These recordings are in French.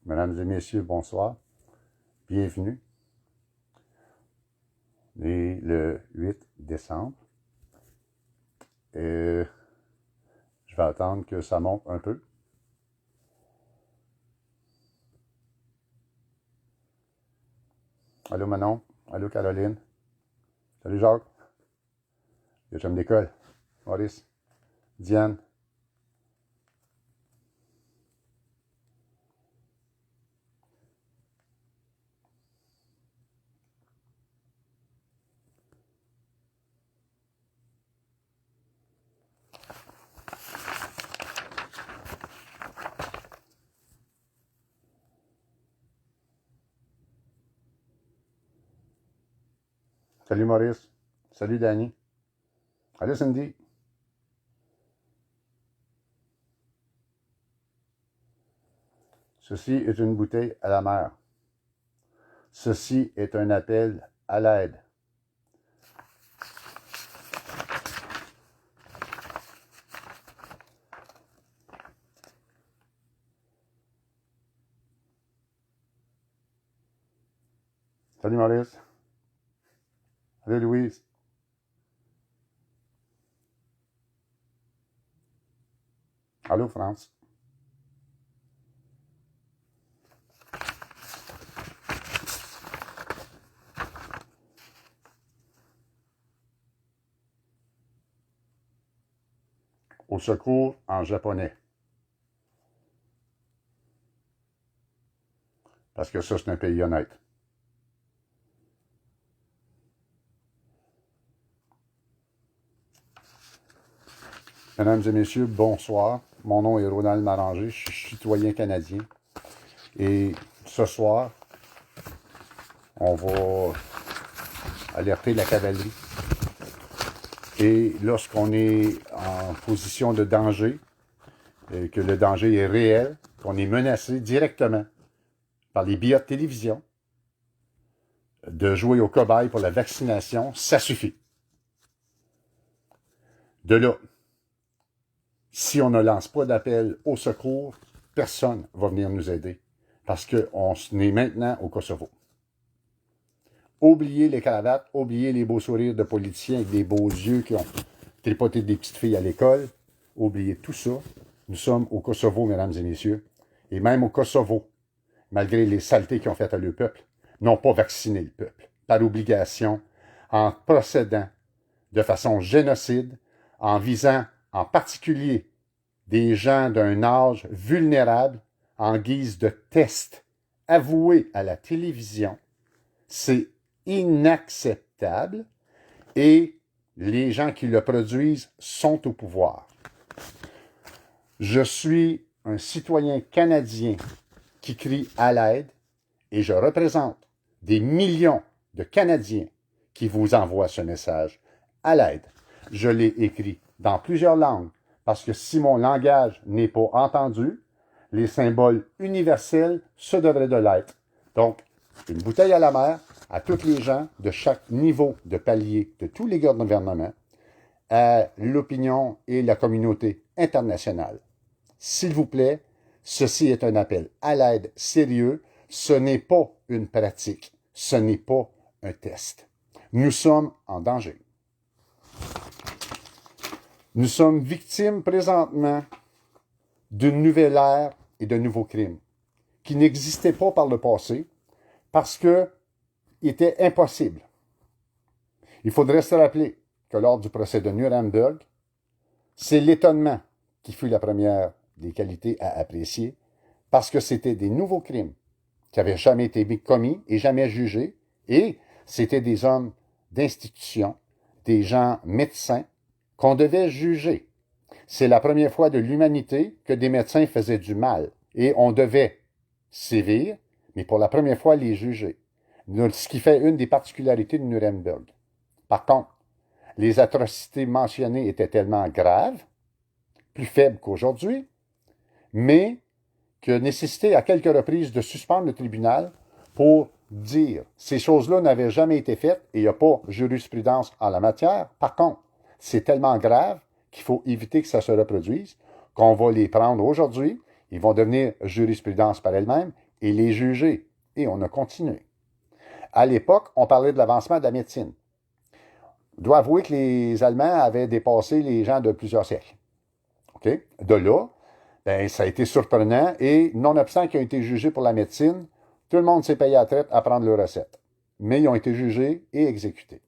Mesdames et messieurs, bonsoir. Bienvenue. Et le 8 décembre. Et je vais attendre que ça monte un peu. Allô Manon. Allô Caroline. Salut Jacques. Le chum d'école. Maurice. Diane. Salut Maurice. Salut Danny. Allô Cindy. Ceci est une bouteille à la mer. Ceci est un appel à l'aide. Salut Maurice. Salut Louise. Allô France. Au secours en japonais. Parce que ça, c'est un pays honnête. Mesdames et messieurs, bonsoir. Mon nom est Ronald Maranger, je suis citoyen canadien. Et ce soir, on va alerter la cavalerie. Et lorsqu'on est en position de danger, et que le danger est réel, qu'on est menacé directement par les billets de télévision, de jouer au cobaye pour la vaccination, ça suffit. De là, si on ne lance pas d'appel au secours, personne ne va venir nous aider parce qu'on est maintenant au Kosovo. Oubliez les cravates, oubliez les beaux sourires de politiciens avec des beaux yeux qui ont tripoté des petites filles à l'école. Oubliez tout ça. Nous sommes au Kosovo, mesdames et messieurs. Et même au Kosovo, malgré les saletés qu'ils ont faites à leur peuple, n'ont pas vacciné le peuple, par obligation, en procédant de façon génocide, en visant en particulier des gens d'un âge vulnérable en guise de test avoué à la télévision. C'est inacceptable et les gens qui le produisent sont au pouvoir. Je suis un citoyen canadien qui crie à l'aide et je représente des millions de Canadiens qui vous envoient ce message à l'aide. Je l'ai écrit dans plusieurs langues parce que si mon langage n'est pas entendu, les symboles universels se devraient de l'être. Donc, une bouteille à la mer à tous les gens de chaque niveau de palier de tous les gouvernements, à l'opinion et la communauté internationale. S'il vous plaît, ceci est un appel à l'aide sérieux. Ce n'est pas une pratique. Ce n'est pas un test. Nous sommes en danger. Nous sommes victimes présentement d'une nouvelle ère et de nouveaux crimes qui n'existaient pas par le passé parce qu'il était impossible. Il faudrait se rappeler que lors du procès de Nuremberg, c'est l'étonnement qui fut la première des qualités à apprécier parce que c'était des nouveaux crimes qui n'avaient jamais été commis et jamais jugés et c'était des hommes d'institution, des gens médecins qu'on devait juger. C'est la première fois de l'humanité que des médecins faisaient du mal et on devait sévir, mais pour la première fois les juger. Ce qui fait une des particularités de Nuremberg. Par contre, les atrocités mentionnées étaient tellement graves, plus faibles qu'aujourd'hui, mais que nécessitait à quelques reprises de suspendre le tribunal pour dire ces choses-là n'avaient jamais été faites et il n'y a pas jurisprudence en la matière. Par contre, c'est tellement grave qu'il faut éviter que ça se reproduise, qu'on va les prendre aujourd'hui, ils vont devenir jurisprudence par elles-mêmes et les juger. Et on a continué. À l'époque, on parlait de l'avancement de la médecine. Je dois avouer que les Allemands avaient dépassé les gens de plusieurs siècles. Okay? De là, ben, ça a été surprenant et nonobstant qu'ils ont été jugés pour la médecine, tout le monde s'est payé à la traite à prendre leur recette. Mais ils ont été jugés et exécutés.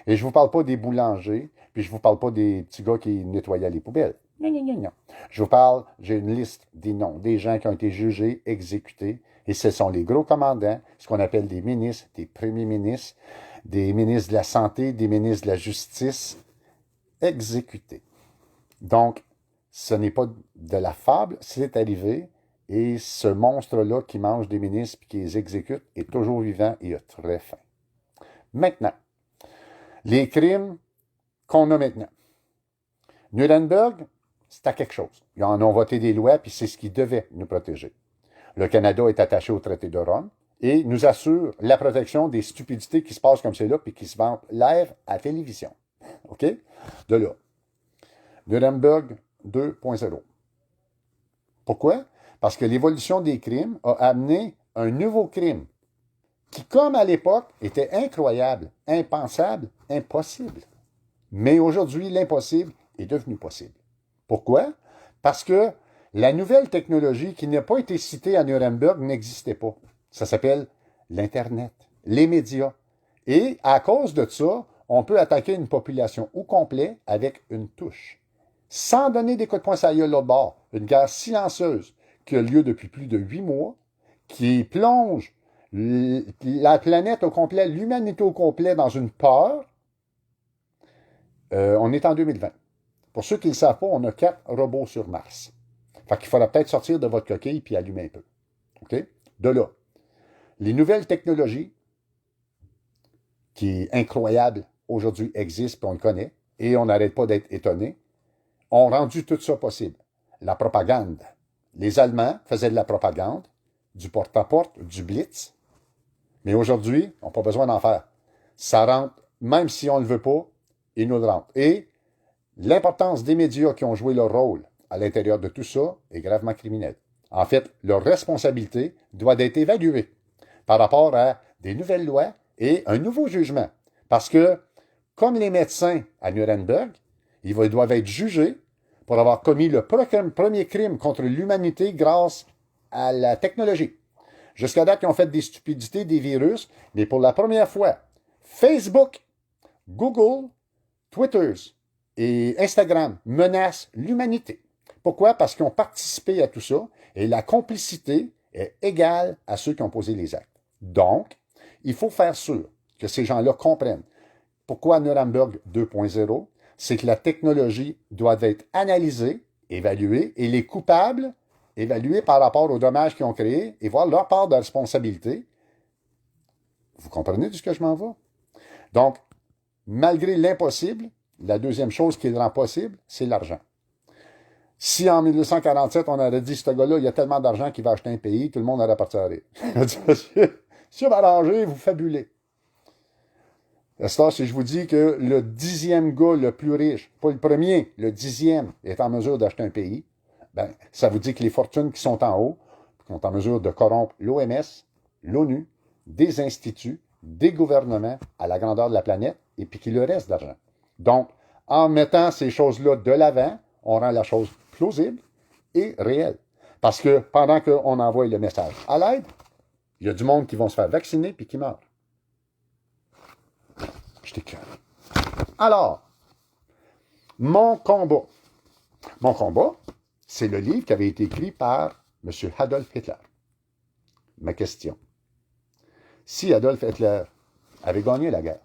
Et je ne vous parle pas des boulangers, puis je ne vous parle pas des petits gars qui nettoyaient les poubelles. Non, non, non, non. Je vous parle, j'ai une liste des noms, des gens qui ont été jugés, exécutés, et ce sont les gros commandants, ce qu'on appelle des ministres, des premiers ministres, des ministres de la Santé, des ministres de la Justice, exécutés. Donc, ce n'est pas de la fable, c'est arrivé, et ce monstre-là qui mange des ministres et qui les exécute est toujours vivant et a très faim. Maintenant, les crimes qu'on a maintenant. Nuremberg, c'était quelque chose. Ils en ont voté des lois, puis c'est ce qui devait nous protéger. Le Canada est attaché au traité de Rome et nous assure la protection des stupidités qui se passent comme c'est là, puis qui se vantent live à la télévision. OK? De là. Nuremberg 2.0. Pourquoi? Parce que l'évolution des crimes a amené un nouveau crime qui, comme à l'époque, était incroyable, impensable, impossible. Mais aujourd'hui, l'impossible est devenu possible. Pourquoi? Parce que la nouvelle technologie qui n'a pas été citée à Nuremberg n'existait pas. Ça s'appelle l'Internet, les médias. Et à cause de ça, on peut attaquer une population au complet avec une touche. Sans donner des coups de poing sur la gueule de l'autre bord. Une guerre silencieuse qui a lieu depuis plus de 8 mois, qui plonge la planète au complet, l'humanité au complet dans une peur. On est en 2020. Pour ceux qui ne le savent pas, on a 4 robots sur Mars. Fait qu'il faudra peut-être sortir de votre coquille puis allumer un peu. OK? De là. Les nouvelles technologies, qui est incroyable, aujourd'hui existent, puis on le connaît, et on n'arrête pas d'être étonné, ont rendu tout ça possible. La propagande. Les Allemands faisaient de la propagande, du porte-à-porte, du blitz, mais aujourd'hui, on n'a pas besoin d'en faire. Ça rentre, même si on ne le veut pas, il nous le rentre. Et l'importance des médias qui ont joué leur rôle à l'intérieur de tout ça est gravement criminelle. En fait, leur responsabilité doit être évaluée par rapport à des nouvelles lois et un nouveau jugement. Parce que, comme les médecins à Nuremberg, ils doivent être jugés pour avoir commis le premier crime contre l'humanité grâce à la technologie. Jusqu'à date, ils ont fait des stupidités, des virus, mais pour la première fois, Facebook, Google, Twitter et Instagram menacent l'humanité. Pourquoi? Parce qu'ils ont participé à tout ça et la complicité est égale à ceux qui ont posé les actes. Donc, il faut faire sûr que ces gens-là comprennent pourquoi Nuremberg 2.0, c'est que la technologie doit être analysée, évaluée, et les coupables évalués par rapport aux dommages qu'ils ont créés et voir leur part de responsabilité. Vous comprenez de ce que je m'en vais? Donc, malgré l'impossible, la deuxième chose qui le rend possible, c'est l'argent. Si en 1947, on aurait dit, ce gars-là, il y a tellement d'argent qu'il va acheter un pays, tout le monde aurait parti à rire. Si vous m'arrangez, vous fabulez. C'est si je vous dis que le 10e gars le plus riche, pas le premier, le 10e, est en mesure d'acheter un pays, ben, ça vous dit que les fortunes qui sont en haut, qui sont en mesure de corrompre l'OMS, l'ONU, des instituts, des gouvernements à la grandeur de la planète, et puis qu'il leur reste d'argent. Donc, en mettant ces choses-là de l'avant, on rend la chose plausible et réelle. Parce que pendant qu'on envoie le message à l'aide, il y a du monde qui vont se faire vacciner puis qui meurt. Je t'écœure. Alors, mon combat. Mon combat, c'est le livre qui avait été écrit par M. Adolf Hitler. Ma question. Si Adolf Hitler avait gagné la guerre,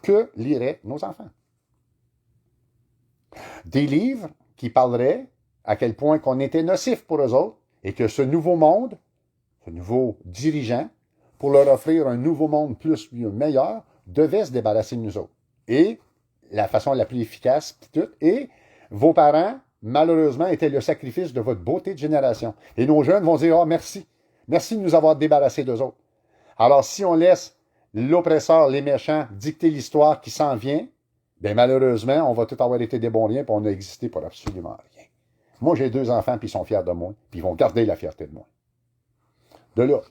que liraient nos enfants? Des livres qui parleraient à quel point qu'on était nocif pour eux autres et que ce nouveau monde, ce nouveau dirigeant, pour leur offrir un nouveau monde plus mieux, meilleur, devait se débarrasser de nous autres. Et la façon la plus efficace, tout, et vos parents, malheureusement, étaient le sacrifice de votre beauté de génération. Et nos jeunes vont dire, « Ah, merci. Merci de nous avoir débarrassés d'eux autres. » Alors, si on laisse l'oppresseur, les méchants, dicter l'histoire qui s'en vient, bien malheureusement, on va tout avoir été des bons riens, puis on a existé pour absolument rien. Moi, j'ai 2 enfants, puis ils sont fiers de moi, puis ils vont garder la fierté de moi. De là.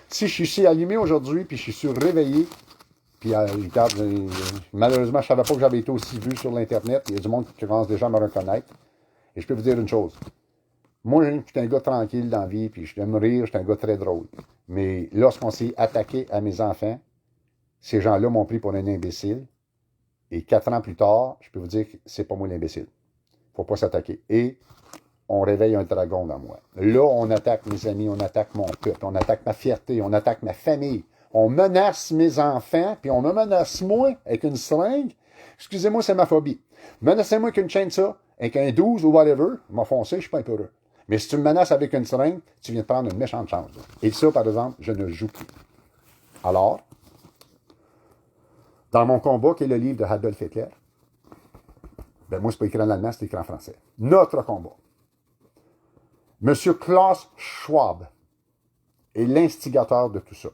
Si je suis allumé aujourd'hui, puis je suis réveillé, puis regarde, malheureusement, je ne savais pas que j'avais été aussi vu sur l'Internet. Il y a du monde qui commence déjà à me reconnaître. Et je peux vous dire une chose. Moi, je suis un gars tranquille dans la vie, puis je me rire, je suis un gars très drôle. Mais lorsqu'on s'est attaqué à mes enfants, ces gens-là m'ont pris pour un imbécile. Et 4 ans plus tard, je peux vous dire que c'est pas moi l'imbécile. Faut pas s'attaquer. Et on réveille un dragon dans moi. Là, on attaque mes amis, on attaque mon peuple, on attaque ma fierté, on attaque ma famille. On menace mes enfants, puis on me menace moi avec une seringue. Excusez-moi, c'est ma phobie. Menacez-moi avec une chaîne de ça, avec un 12 ou whatever, m'a foncé, je suis pas un peu heureux. Mais si tu me menaces avec une seringue, tu viens de prendre une méchante chance. Et ça, par exemple, je ne joue plus. Alors, dans mon combat, qui est le livre de Adolf Hitler, ben moi, c'est pas écrit en allemand, c'est écrit en français. Notre combat. M. Klaus Schwab est l'instigateur de tout ça.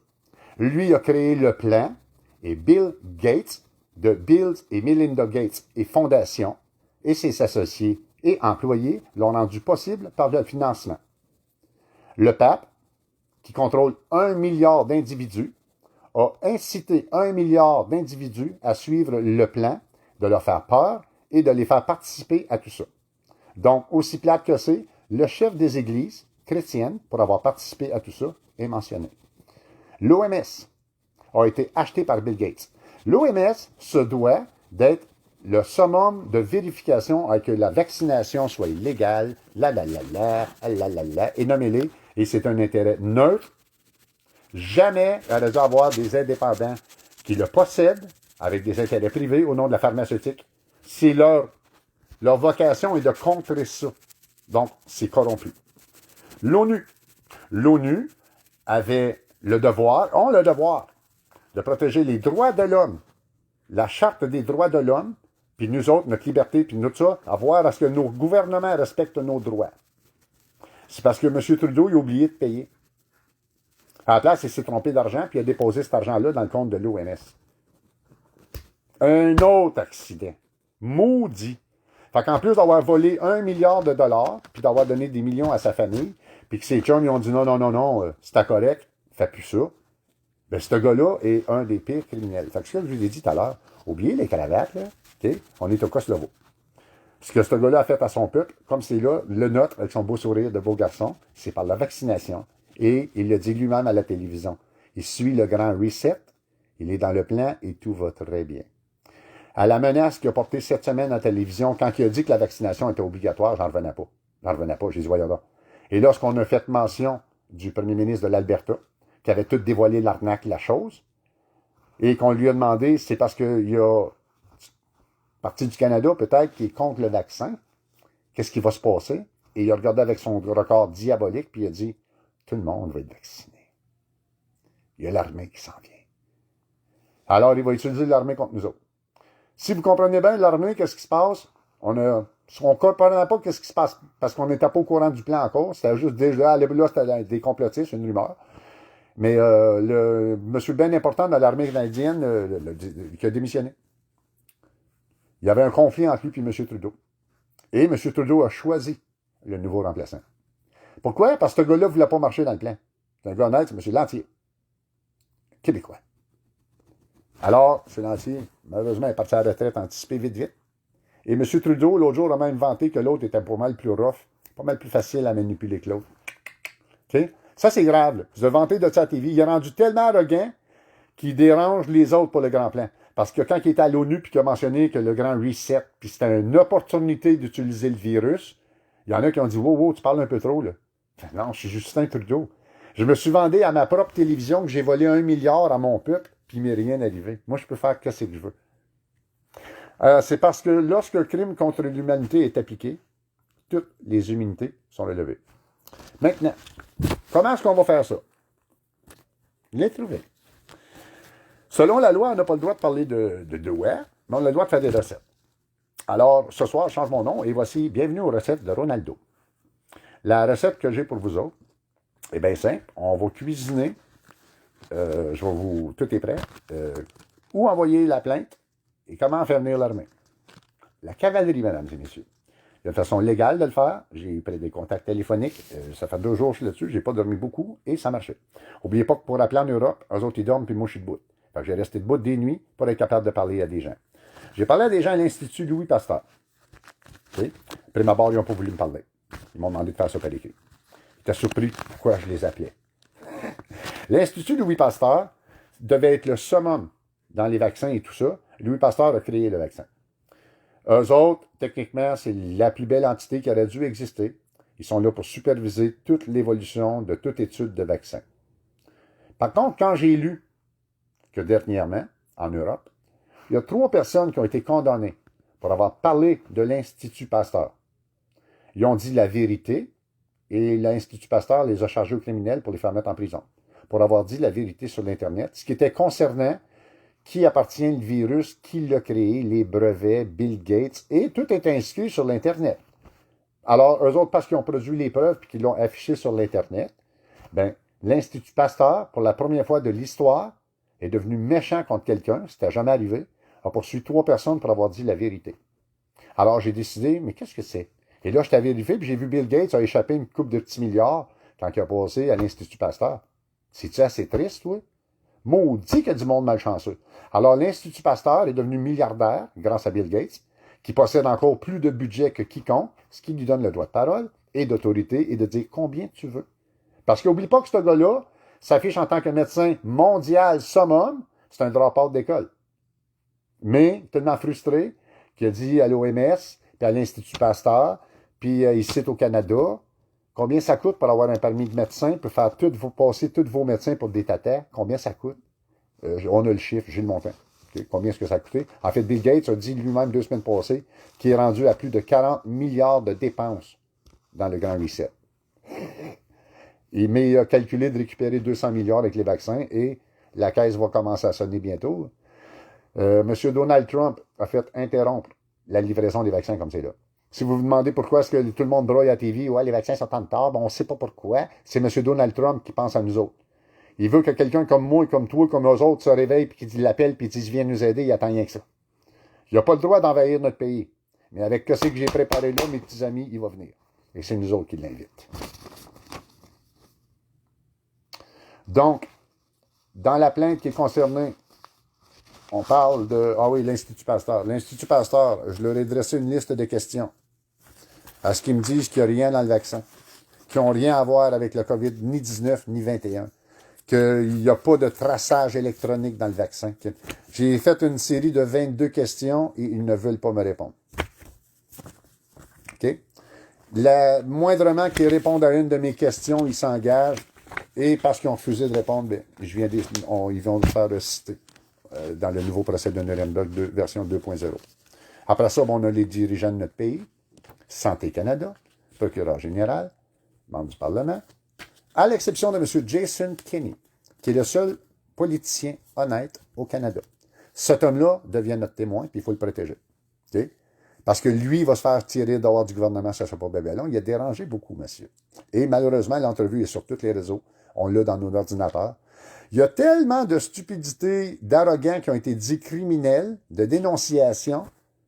Lui a créé le plan, et Bill Gates, de Bill et Melinda Gates et Fondation, et ses associés et employés l'ont rendu possible par le financement. Le pape, qui contrôle 1 milliard d'individus, a incité 1 milliard d'individus à suivre le plan, de leur faire peur et de les faire participer à tout ça. Donc, aussi plate que c'est, le chef des églises chrétiennes, pour avoir participé à tout ça, est mentionné. L'OMS a été acheté par Bill Gates. L'OMS se doit d'être le summum de vérification à que la vaccination soit légale, et nommez-les, et c'est un intérêt neutre. Jamais elle a dû avoir des indépendants qui le possèdent avec des intérêts privés au nom de la pharmaceutique. C'est leur vocation est de contrer ça. Donc, c'est corrompu. L'ONU avait le devoir, ont le devoir, de protéger les droits de l'homme, la charte des droits de l'homme, puis nous autres, notre liberté, puis tout ça, à voir à ce que nos gouvernements respectent nos droits. C'est parce que M. Trudeau, il a oublié de payer. À la place, il s'est trompé d'argent, puis il a déposé cet argent-là dans le compte de l'OMS. Un autre accident. Maudit. Fait qu'en plus d'avoir volé 1 milliard de dollars, puis d'avoir donné des millions à sa famille, puis que ses chums, ils ont dit non, c'était correct, fais plus ça. Ben, ce gars-là est un des pires criminels. Fait que ce que je vous ai dit tout à l'heure, oubliez les cravates, là, OK? On est au Kosovo. Ce que ce gars-là a fait à son peuple, comme c'est là, le nôtre, avec son beau sourire de beau garçon, c'est par la vaccination. Et il le dit lui-même à la télévision. Il suit le grand reset, il est dans le plan et tout va très bien. À la menace qu'il a portée cette semaine à la télévision, quand il a dit que la vaccination était obligatoire, j'en revenais pas. J'ai dit, voyons là. Et lorsqu'on a fait mention du premier ministre de l'Alberta, qui avait tout dévoilé l'arnaque, la chose, et qu'on lui a demandé, c'est parce qu'il y a partie du Canada, peut-être, qui est contre le vaccin, qu'est-ce qui va se passer? Et il a regardé avec son record diabolique, puis il a dit, tout le monde va être vacciné. Il y a l'armée qui s'en vient. Alors, il va utiliser l'armée contre nous autres. Si vous comprenez bien, l'armée, qu'est-ce qui se passe? On ne comprenait pas qu'est-ce qui se passe, parce qu'on n'était pas au courant du plan encore. C'était juste déjà, là, c'était des complotistes, une rumeur. Mais le monsieur bien important dans l'armée canadienne qui a démissionné. Il y avait un conflit entre lui et M. Trudeau. Et M. Trudeau a choisi le nouveau remplaçant. Pourquoi? Parce que ce gars-là ne voulait pas marcher dans le plan. C'est un gars honnête, c'est M. Lantier. Québécois. Alors, M. Lantier, malheureusement, est parti à la retraite anticipée vite. Et M. Trudeau, l'autre jour, a même vanté que l'autre était pas mal plus rough, pas mal plus facile à manipuler que l'autre. OK? Ça, c'est grave. Vous avez vanté de ça à la TV. Il est rendu tellement arrogant qu'il dérange les autres pour le grand plan. Parce que quand il était à l'ONU puis qu'il a mentionné que le grand reset, puis c'était une opportunité d'utiliser le virus, il y en a qui ont dit « Wow, tu parles un peu trop, là. » Non, je suis Justin Trudeau. Je me suis vendu à ma propre télévision que j'ai volé 1 milliard à mon peuple, puis il m'est rien arrivé. Moi, je peux faire ce que je veux. C'est parce que lorsque le crime contre l'humanité est appliqué, toutes les humanités sont relevées. Maintenant, comment est-ce qu'on va faire ça? Les trouver. Selon la loi, on n'a pas le droit de parler de web, mais on a le droit de faire des recettes. Alors, ce soir, je change mon nom et voici, bienvenue aux recettes de Ronaldo. La recette que j'ai pour vous autres est bien simple. On va cuisiner, tout est prêt, où envoyer la plainte et comment faire venir l'armée. La cavalerie, mesdames et messieurs. Il y a une façon légale de le faire. J'ai pris des contacts téléphoniques. Ça fait 2 jours que je suis là-dessus. J'ai pas dormi beaucoup et ça marchait. N'oubliez pas que pour appeler en Europe, eux autres, ils dorment puis moi, je suis debout. Fait que j'ai resté debout des nuits pour être capable de parler à des gens. J'ai parlé à des gens à l'Institut Louis Pasteur. Okay? Après ma barre, ils n'ont pas voulu me parler. Ils m'ont demandé de faire ça par écrit. J'étais surpris pourquoi je les appelais. L'Institut Louis Pasteur devait être le summum dans les vaccins et tout ça. Louis Pasteur a créé le vaccin. Eux autres, techniquement, c'est la plus belle entité qui aurait dû exister. Ils sont là pour superviser toute l'évolution de toute étude de vaccin. Par contre, quand j'ai lu que dernièrement, en Europe, il y a 3 personnes qui ont été condamnées pour avoir parlé de l'Institut Pasteur. Ils ont dit la vérité et l'Institut Pasteur les a chargés aux criminels pour les faire mettre en prison. Pour avoir dit la vérité sur l'Internet, ce qui était concernant qui appartient le virus, qui l'a créé, les brevets, Bill Gates, et tout est inscrit sur l'Internet. Alors, eux autres, parce qu'ils ont produit les preuves et qu'ils l'ont affiché sur l'Internet, ben, l'Institut Pasteur, pour la première fois de l'histoire, est devenu méchant contre quelqu'un, c'était jamais arrivé, a poursuivi 3 personnes pour avoir dit la vérité. Alors, j'ai décidé, mais qu'est-ce que c'est? Et là, je t'ai vérifié, puis j'ai vu Bill Gates a échappé une coupe de petits milliards quand il a passé à l'Institut Pasteur. C'est-tu assez triste, oui? Maudit qu'il y a du monde malchanceux. Alors, l'Institut Pasteur est devenu milliardaire grâce à Bill Gates, qui possède encore plus de budget que quiconque, ce qui lui donne le droit de parole et d'autorité et de dire combien tu veux. Parce qu'oublie pas que ce gars-là s'affiche en tant que médecin mondial summum, c'est un drop-out d'école. Mais, tellement frustré, qu'il a dit à l'OMS, puis à l'Institut Pasteur, puis ici au Canada, combien ça coûte pour avoir un permis de médecin, pour faire passer tous vos médecins pour des tatas? Combien ça coûte? On a le chiffre, j'ai le montant. Okay? Combien est-ce que ça a coûté? En fait, Bill Gates a dit lui-même 2 semaines passées qu'il est rendu à plus de 40 milliards de dépenses dans le Grand Reset. Mais il a calculé de récupérer 200 milliards avec les vaccins et la caisse va commencer à sonner bientôt. Monsieur Donald Trump a fait interrompre la livraison des vaccins comme c'est là. Si vous vous demandez pourquoi est-ce que tout le monde broye à la TV, ouais, les vaccins sont en retard, ben on ne sait pas pourquoi. C'est M. Donald Trump qui pense à nous autres. Il veut que quelqu'un comme moi, comme toi, comme eux autres se réveille, puis qu'il l'appelle, puis qu'il dise viens nous aider, il attend rien que ça. Il n'a pas le droit d'envahir notre pays. Mais avec ce que j'ai préparé là, mes petits amis, il va venir. Et c'est nous autres qui l'invitent. Donc, dans la plainte qui est concernée, on parle de, l'Institut Pasteur. L'Institut Pasteur, je leur ai dressé une liste de questions. À ce qu'ils me disent qu'il n'y a rien dans le vaccin, qui n'ont rien à voir avec le COVID, ni 19, ni 21, qu'il n'y a pas de traçage électronique dans le vaccin. J'ai fait une série de 22 questions et ils ne veulent pas me répondre. OK? Moindrement qu'ils répondent à une de mes questions, ils s'engagent. Et parce qu'ils ont refusé de répondre, bien, ils vont le faire citer dans le nouveau procès de Nuremberg version 2.0. Après ça, on a les dirigeants de notre pays, Santé Canada, procureur général, membre du Parlement, à l'exception de M. Jason Kenney, qui est le seul politicien honnête au Canada. Cet homme-là devient notre témoin, puis il faut le protéger. Okay? Parce que lui, il va se faire tirer dehors du gouvernement, ça ne sera pas bébé long. Il a dérangé beaucoup, monsieur. Et malheureusement, l'entrevue est sur tous les réseaux. On l'a dans nos ordinateurs. Il y a tellement de stupidité, d'arrogants qui ont été dits criminels, de dénonciation,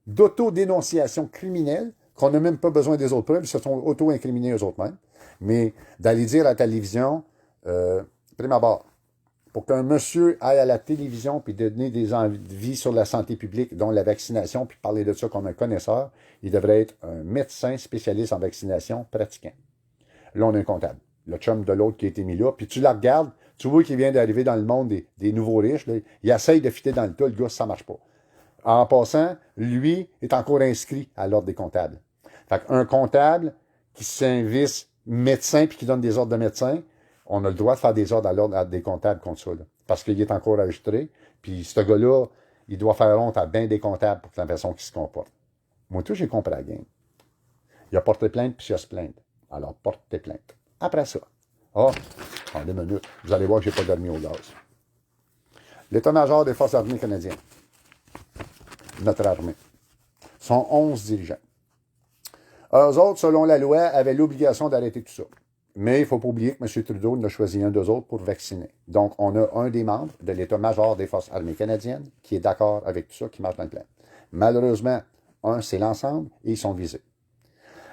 d'autodénonciation criminelle, qu'on n'a même pas besoin des autres preuves, ils se sont auto-incriminés eux autres mêmes. Mais d'aller dire à la télévision, prime abord, pour qu'un monsieur aille à la télévision puis donner des avis sur la santé publique, dont la vaccination, puis parler de ça comme un connaisseur, il devrait être un médecin spécialiste en vaccination pratiquant. Là, on a un comptable. Le chum de l'autre qui a été mis là, puis tu la regardes, tu vois qu'il vient d'arriver dans le monde des nouveaux riches, là, il essaye de fitter dans le tas, le gars, ça marche pas. En passant, lui est encore inscrit à l'ordre des comptables. Fait qu'un comptable qui s'invisse médecin puis qui donne des ordres de médecin, on a le droit de faire des ordres à l'ordre des comptables contre ça, là, parce qu'il est encore enregistré. Puis ce gars-là, il doit faire honte à bien des comptables pour la façon qu'il se comporte. Moi, tout, j'ai compris la game. Il a porté plainte, puis il a se plainte. Alors, portez plainte. Après ça, en 2 minutes, vous allez voir que je n'ai pas dormi au gaz. L'état-major des Forces armées canadiennes, notre armée, sont 11 dirigeants. Eux autres, selon la loi, avaient l'obligation d'arrêter tout ça. Mais il ne faut pas oublier que M. Trudeau en a choisi un d'eux autres pour vacciner. Donc, on a un des membres de l'état-major des Forces armées canadiennes qui est d'accord avec tout ça, qui marche dans le plan. Malheureusement, c'est l'ensemble et ils sont visés.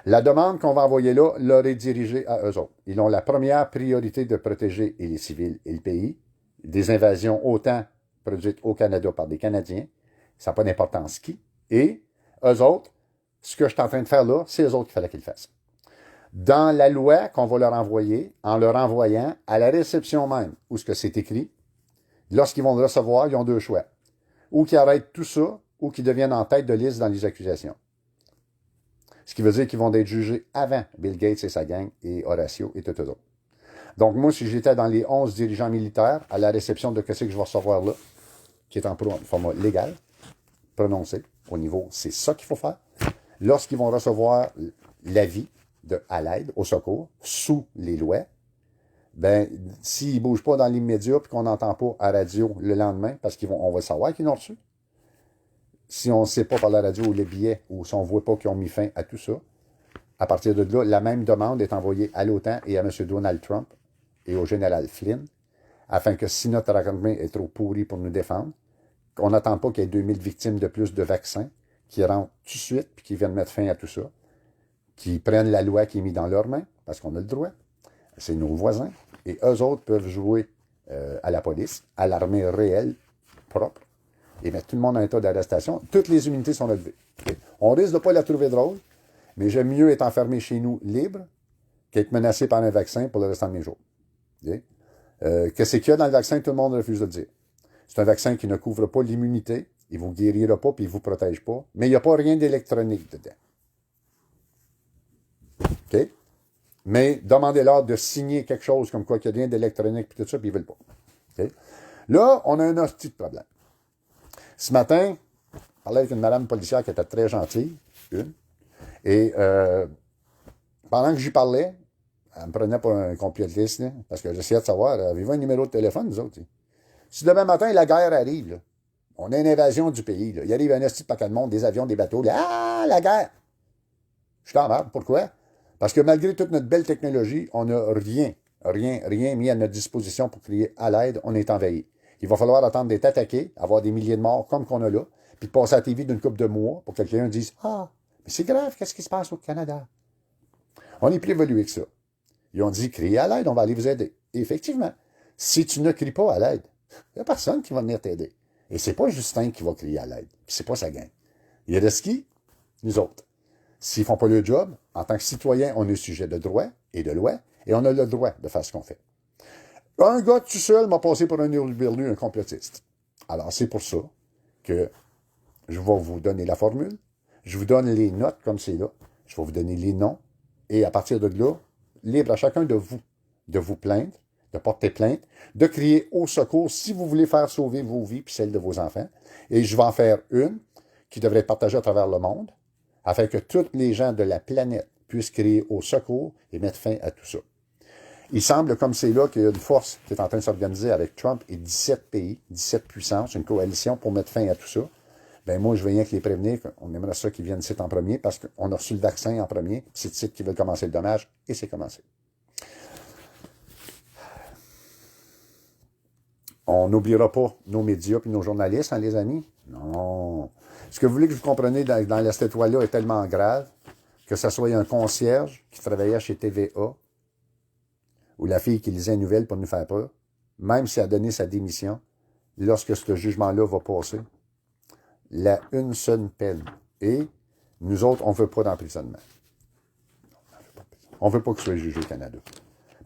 La demande qu'on va envoyer là leur est dirigée à eux autres. Ils ont la première priorité de protéger les civils et le pays des invasions autant produites au Canada par des Canadiens, ça n'a pas d'importance qui, et eux autres, ce que je suis en train de faire là, c'est eux autres qu'il fallait qu'ils le fassent. Dans la loi qu'on va leur envoyer, en leur envoyant à la réception même, où ce que c'est écrit, lorsqu'ils vont le recevoir, ils ont deux choix. Ou qu'ils arrêtent tout ça, ou qu'ils deviennent en tête de liste dans les accusations. Ce qui veut dire qu'ils vont être jugés avant Bill Gates et sa gang, et Horatio et tout autres. Donc moi, si j'étais dans les 11 dirigeants militaires, à la réception de ce que je vais recevoir là, qui est en format légal, prononcé, au niveau, c'est ça qu'il faut faire, lorsqu'ils vont recevoir l'avis à l'aide, au secours, sous les lois, ben, s'ils ne bougent pas dans l'immédiat et qu'on n'entend pas à la radio le lendemain, parce qu'on va savoir qu'ils l'ont reçu, si on ne sait pas par la radio ou le billet, ou si on ne voit pas qu'ils ont mis fin à tout ça, à partir de là, la même demande est envoyée à l'OTAN et à M. Donald Trump et au général Flynn, afin que si notre armée est trop pourrie pour nous défendre, qu'on n'attend pas qu'il y ait 2000 victimes de plus de vaccins qui rentrent tout de suite et qui viennent mettre fin à tout ça, qui prennent la loi qui est mise dans leurs mains, parce qu'on a le droit, c'est nos voisins, et eux autres peuvent jouer à la police, à l'armée réelle, propre, et mettre tout le monde en état d'arrestation. Toutes les unités sont relevées. Okay? On risque de ne pas la trouver drôle, mais j'aime mieux être enfermé chez nous libre qu'être menacé par un vaccin pour le restant de mes jours. Okay? Qu'est-ce qu'il y a dans le vaccin? Tout le monde refuse de le dire. C'est un vaccin qui ne couvre pas l'immunité, il ne vous guérira pas, puis il ne vous protège pas, mais il n'y a pas rien d'électronique dedans. OK? Mais demandez-leur de signer quelque chose comme quoi qu'il y a rien d'électronique, puis tout ça, puis ils ne veulent pas. Okay? Là, on a un petit problème. Ce matin, je parlais avec une madame policière qui était très gentille, et pendant que j'y parlais, elle me prenait pour un complotiste, parce que j'essayais de savoir, avez-vous un numéro de téléphone, vous autres? Si demain matin, la guerre arrive, là, on a une invasion du pays, là, il arrive un esti de paquet de monde, des avions, des bateaux, là, ah, la guerre! Je suis en merde. Pourquoi? Parce que malgré toute notre belle technologie, on n'a rien mis à notre disposition pour crier à l'aide, on est envahi. Il va falloir attendre d'être attaqué, avoir des milliers de morts comme qu'on a là, puis de passer à la TV d'une couple de mois pour que quelqu'un dise « Ah, mais c'est grave, qu'est-ce qui se passe au Canada? » On est plus évolué que ça. Ils ont dit « Criez à l'aide, on va aller vous aider. » Et effectivement, si tu ne cries pas à l'aide, il n'y a personne qui va venir t'aider. Et c'est pas Justin qui va crier à l'aide, puis c'est pas sa gang. Il y a de qui? Nous autres. S'ils ne font pas le job, en tant que citoyen, on est sujet de droit et de loi, et on a le droit de faire ce qu'on fait. Un gars tout seul m'a passé pour un hurluberlu, un complotiste. Alors, c'est pour ça que je vais vous donner la formule, je vous donne les notes comme c'est là, je vais vous donner les noms, et à partir de là, libre à chacun de vous plaindre, de porter plainte, de crier au secours si vous voulez faire sauver vos vies puis celles de vos enfants. Et je vais en faire une qui devrait être partagée à travers le monde, afin que tous les gens de la planète puissent crier au secours et mettre fin à tout ça. Il semble, comme c'est là, qu'il y a une force qui est en train de s'organiser avec Trump et 17 pays, 17 puissances, une coalition pour mettre fin à tout ça. Ben moi, je veux rien que les prévenir, on aimerait ça qu'ils viennent ici en premier, parce qu'on a reçu le vaccin en premier, c'est ici qu'ils veulent commencer le dommage, et c'est commencé. On n'oubliera pas nos médias et nos journalistes, hein, les amis? Non. Ce que vous voulez que vous compreniez dans cette loi-là est tellement grave que ce soit un concierge qui travaillait chez TVA ou la fille qui lisait une nouvelle pour nous faire peur, même si elle a donné sa démission, lorsque ce jugement-là va passer, une seule peine. Et nous autres, on ne veut pas d'emprisonnement. On ne veut pas qu'ils soient jugés au Canada.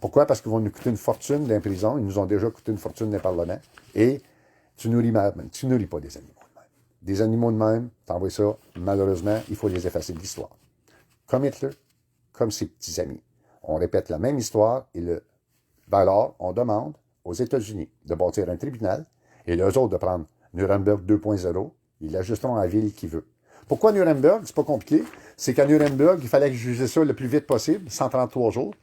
Pourquoi? Parce qu'ils vont nous coûter une fortune dans prison. Ils nous ont déjà coûté une fortune dans le Parlement. Et tu nourris pas des animaux de même. Des animaux de même, t'envoies ça, malheureusement, il faut les effacer de l'histoire. Comme Hitler, comme ses petits amis. On répète la même histoire et alors, on demande aux États-Unis de bâtir un tribunal et les autres de prendre Nuremberg 2.0. Ils l'ajusteront à la ville qu'ils veulent. Pourquoi Nuremberg? C'est pas compliqué. C'est qu'à Nuremberg, il fallait juger ça le plus vite possible, 133 jours.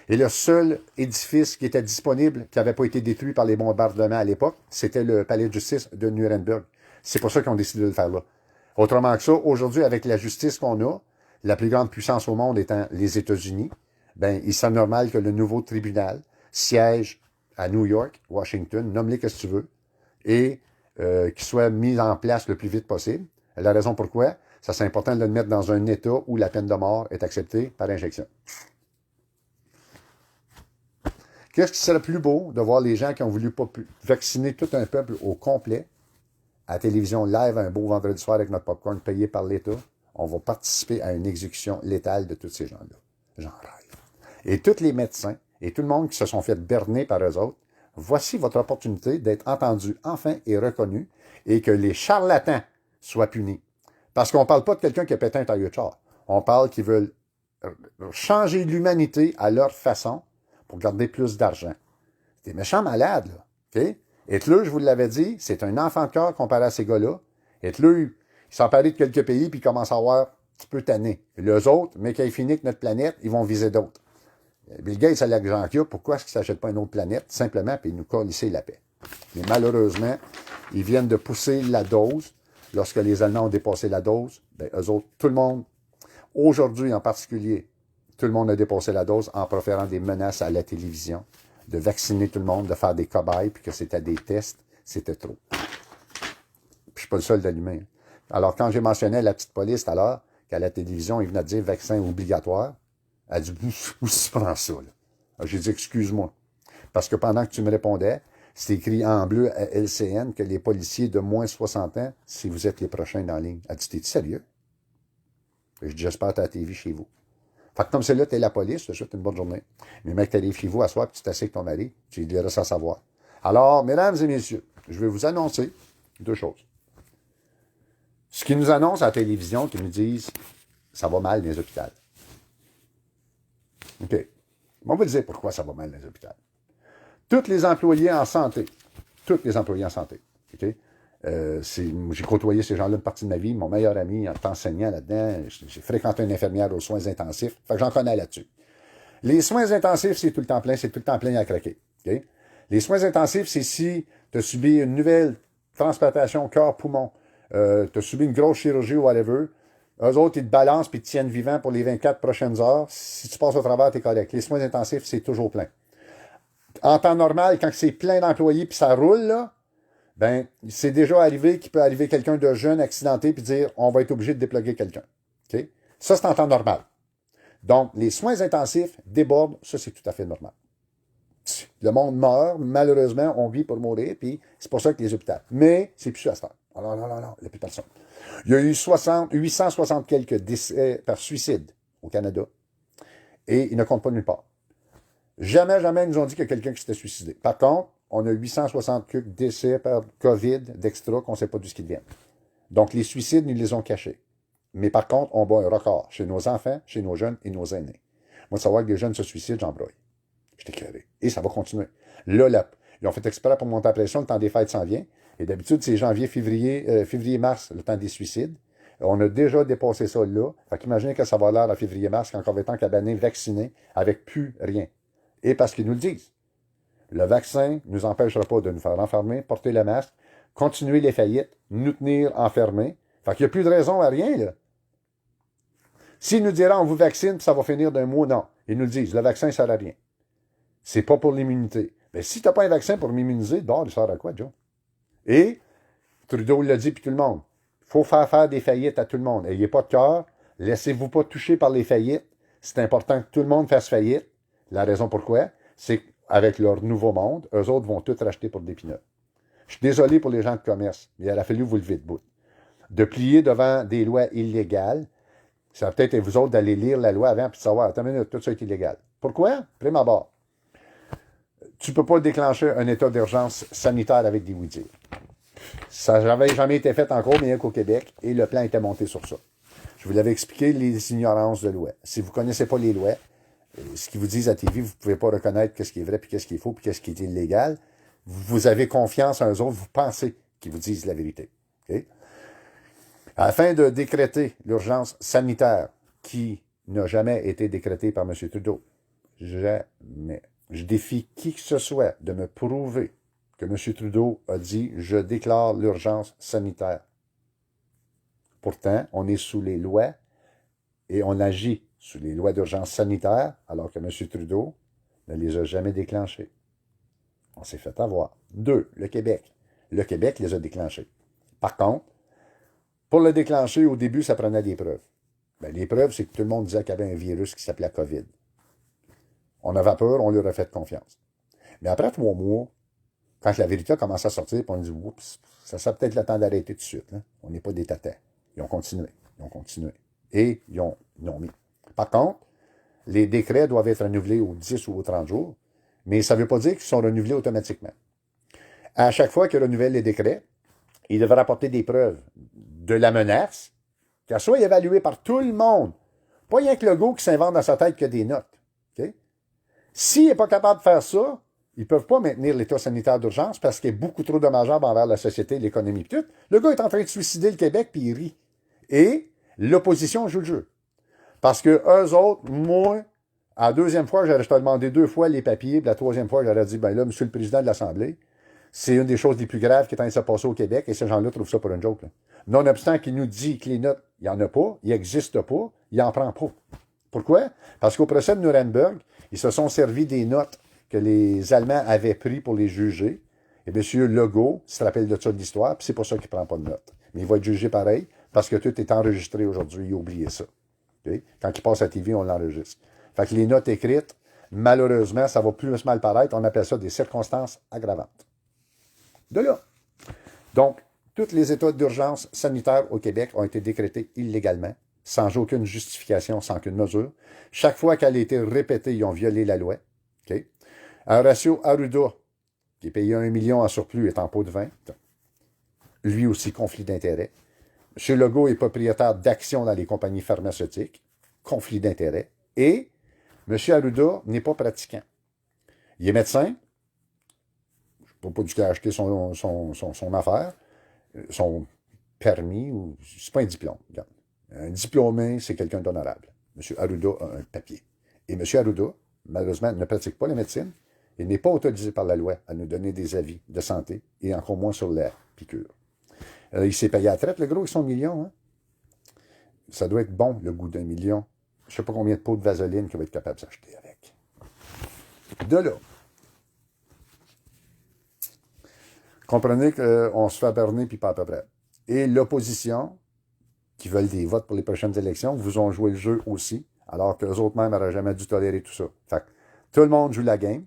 Et le seul édifice qui était disponible, qui n'avait pas été détruit par les bombardements à l'époque, c'était le palais de justice de Nuremberg. C'est pour ça qu'ils ont décidé de le faire là. Autrement que ça, aujourd'hui, avec la justice qu'on a, la plus grande puissance au monde étant les États-Unis, ben, il semble normal que le nouveau tribunal siège à New York, Washington, nomme-les que tu veux, et qu'il soit mis en place le plus vite possible. La raison pourquoi, ça c'est important de le mettre dans un état où la peine de mort est acceptée par injection. Qu'est-ce qui serait plus beau de voir les gens qui ont voulu vacciner tout un peuple au complet, à la télévision live, un beau vendredi soir avec notre popcorn payé par l'État, on va participer à une exécution létale de tous ces gens-là. J'en rêve. Et tous les médecins et tout le monde qui se sont fait berner par eux autres, voici votre opportunité d'être entendu enfin et reconnu et que les charlatans soient punis. Parce qu'on ne parle pas de quelqu'un qui a pété un tailleur de char. On parle qu'ils veulent changer l'humanité à leur façon pour garder plus d'argent. C'est des méchants malades, là. OK? Hitler, je vous l'avais dit, c'est un enfant de cœur comparé à ces gars-là. Hitler, il s'emparait de quelques pays puis il commence à avoir un petit peu tanné. Et les autres, mais quand il finit avec notre planète, ils vont viser d'autres. Bill Gates a l'argent qu'il y a, pourquoi est-ce qu'il ne s'achète pas une autre planète? Simplement, puis il nous colle ici la paix. Mais malheureusement, ils viennent de pousser la dose. Lorsque les Allemands ont dépassé la dose, bien, eux autres, tout le monde, aujourd'hui en particulier, tout le monde a dépassé la dose en proférant des menaces à la télévision, de vacciner tout le monde, de faire des cobayes, puis que c'était des tests, c'était trop. Puis je ne suis pas le seul d'allumer. Alors, quand j'ai mentionné la petite police tout à l'heure, qu'à la télévision, il venait de dire vaccin obligatoire, elle a dit, où se prend ça, là? J'ai dit, excuse-moi. Parce que pendant que tu me répondais, c'est écrit en bleu à LCN que les policiers de moins 60 ans, si vous êtes les prochains dans la ligne. Elle dit, t'es sérieux? Je dis, j'espère que tu as la TV chez vous. Fait que comme c'est là, t'es la police, je te souhaite une bonne journée. Mais mec, t'arrives chez vous à soir, puis tu t'assieds avec ton mari, tu lui diras sans savoir. Alors, mesdames et messieurs, je vais vous annoncer deux choses. Ce qu'ils nous annoncent à la télévision, qu'ils nous disent, ça va mal dans les hôpitaux. OK. On va dire pourquoi ça va mal dans les hôpitaux. Tous les employés en santé, OK? J'ai côtoyé ces gens-là une partie de ma vie. Mon meilleur ami, en enseignant là-dedans, j'ai fréquenté une infirmière aux soins intensifs. Fait que j'en connais là-dessus. Les soins intensifs, c'est tout le temps plein à craquer. Okay? Les soins intensifs, c'est si tu as subi une nouvelle transplantation cœur-poumon, tu as subi une grosse chirurgie ou whatever, eux autres, ils te balancent puis ils te tiennent vivant pour les 24 prochaines heures. Si tu passes au travers, tu es correct. Les soins intensifs, c'est toujours plein. En temps normal, quand c'est plein d'employés puis ça roule, là, ben, c'est déjà arrivé qu'il peut arriver quelqu'un de jeune, accidenté, puis dire on va être obligé de déploguer quelqu'un. Okay? Ça, c'est en temps normal. Donc, les soins intensifs débordent, ça, c'est tout à fait normal. Le monde meurt, malheureusement, on vit pour mourir, puis c'est pour ça que les hôpitaux. Mais c'est plus ça à ce temps. Alors, non, il n'y a plus personne. Il y a eu 860 quelques décès par suicide au Canada, et ils ne comptent pas nulle part. Jamais ils nous ont dit qu'il y a quelqu'un qui s'était suicidé. Par contre, on a 860 quelques décès par COVID d'extra qu'on ne sait pas d'où ce qu'ils viennent. Donc, les suicides, nous les ont cachés. Mais par contre, on bat un record chez nos enfants, chez nos jeunes et nos aînés. Moi, de savoir que les jeunes se suicident, j'en broye. J'étais éclairé. Et ça va continuer. Là, ils ont fait exprès pour monter la pression, le temps des fêtes s'en vient. Et d'habitude, c'est janvier, février-mars, le temps des suicides. On a déjà dépassé ça là. Fait qu'imaginez que ça va l'air à février-mars, quand on va être en cabané, vacciné, avec plus rien. Et parce qu'ils nous le disent. Le vaccin ne nous empêchera pas de nous faire enfermer, porter le masque, continuer les faillites, nous tenir enfermés. Fait qu'il n'y a plus de raison à rien, là. S'ils nous diraient on vous vaccine, puis ça va finir d'un mot, non. Ils nous le disent, le vaccin ne sert à rien. C'est pas pour l'immunité. Mais si tu n'as pas un vaccin pour m'immuniser, d'abord, il sert à quoi, Joe? Et Trudeau l'a dit, puis tout le monde. Il faut faire des faillites à tout le monde. Ayez pas de cœur. Laissez-vous pas toucher par les faillites. C'est important que tout le monde fasse faillite. La raison pourquoi, c'est qu'avec leur nouveau monde, eux autres vont tout racheter pour des pinottes. Je suis désolé pour les gens de commerce, mais il a fallu vous lever de bout. De plier devant des lois illégales, ça va peut-être être vous autres d'aller lire la loi avant et de savoir, attends une minute, tout ça est illégal. Pourquoi? Prime abord. Tu ne peux pas déclencher un état d'urgence sanitaire avec des oui-dire. Ça n'avait jamais été fait encore, mais qu'au Québec, et le plan était monté sur ça. Je vous l'avais expliqué, les ignorances de loi. Si vous ne connaissez pas les lois, ce qu'ils vous disent à TV, vous ne pouvez pas reconnaître qu'est-ce qui est vrai, puis qu'est-ce qui est faux, puis qu'est-ce qui est illégal. Vous avez confiance en eux autres, vous pensez qu'ils vous disent la vérité. Okay? Afin de décréter l'urgence sanitaire qui n'a jamais été décrétée par M. Trudeau, jamais. Je défie qui que ce soit de me prouver que M. Trudeau a dit « Je déclare l'urgence sanitaire ». Pourtant, on est sous les lois et on agit sous les lois d'urgence sanitaire alors que M. Trudeau ne les a jamais déclenchées. On s'est fait avoir. 2, le Québec. Le Québec les a déclenchés. Par contre, Pour le déclencher, au début, ça prenait des preuves. Ben, les preuves, c'est que tout le monde disait qu'il y avait un virus qui s'appelait COVID. On avait peur, on leur a fait confiance. Mais après 3 mois, quand la vérité a commencé à sortir, puis on a dit, oups, ça serait peut-être le temps d'arrêter tout de suite. Là. On n'est pas des tatins. Ils ont continué. Ils ont continué. Et ils ont mis. Par contre, les décrets doivent être renouvelés aux 10 ou aux 30 jours, mais ça ne veut pas dire qu'ils sont renouvelés automatiquement. À chaque fois qu'ils renouvellent les décrets, ils devraient apporter des preuves de la menace, qu'elle soit évaluée par tout le monde. Pas rien que le go qui s'invente dans sa tête que des notes. Okay? S'il n'est pas capable de faire ça, ils ne peuvent pas maintenir l'état sanitaire d'urgence parce qu'il est beaucoup trop dommageable envers la société, l'économie et tout. Le gars est en train de suicider le Québec puis il rit. Et l'opposition joue le jeu. Parce que eux autres, moi, à la deuxième fois, je t'ai demandé 2 fois les papiers, puis la troisième fois, j'aurais dit, ben là, monsieur le président de l'Assemblée, c'est une des choses les plus graves qui est en train de se passer au Québec, et ces gens-là trouvent ça pour une joke. Là. Nonobstant qu'il nous dit que les notes, il n'y en a pas, il n'existe pas, il n'en prend pas. Pourquoi? Parce qu'au procès de Nuremberg, ils se sont servis des notes que les Allemands avaient pris pour les juger. Et M. Legault se rappelle de ça de l'histoire, puis c'est pour ça qu'il ne prend pas de notes. Mais il va être jugé pareil, parce que tout est enregistré aujourd'hui, il a oublié ça. Okay? Quand il passe à la TV, on l'enregistre. Fait que les notes écrites, malheureusement, ça va plus mal paraître, on appelle ça des circonstances aggravantes. De là. Donc, tous les états d'urgence sanitaire au Québec ont été décrétés illégalement, sans aucune justification, sans aucune mesure. Chaque fois qu'elle a été répétée, ils ont violé la loi. Okay? Horacio Arruda, qui est payé 1 million en surplus, est en pot de vin. Lui aussi, conflit d'intérêts. M. Legault est propriétaire d'actions dans les compagnies pharmaceutiques. Conflit d'intérêts. Et M. Arruda n'est pas pratiquant. Il est médecin. Je ne sais pas du tout acheter son affaire, son permis, ou c'est pas un diplôme. Regarde. Un diplômé, c'est quelqu'un d'honorable. M. Arruda a un papier. Et M. Arruda, malheureusement, ne pratique pas la médecine. Il n'est pas autorisé par la loi à nous donner des avis de santé, et encore moins sur la piqûre. Il s'est payé à la traite, le gros, ils sont millions. Hein? Ça doit être bon, le goût d'1 million. Je ne sais pas combien de pots de vaseline qu'il va être capable de s'acheter avec. De là. Comprenez qu'on se fait berner puis pas à peu près. Et l'opposition, qui veulent des votes pour les prochaines élections, vous ont joué le jeu aussi, alors que les autres mêmes n'auraient jamais dû tolérer tout ça. Fait que tout le monde joue la game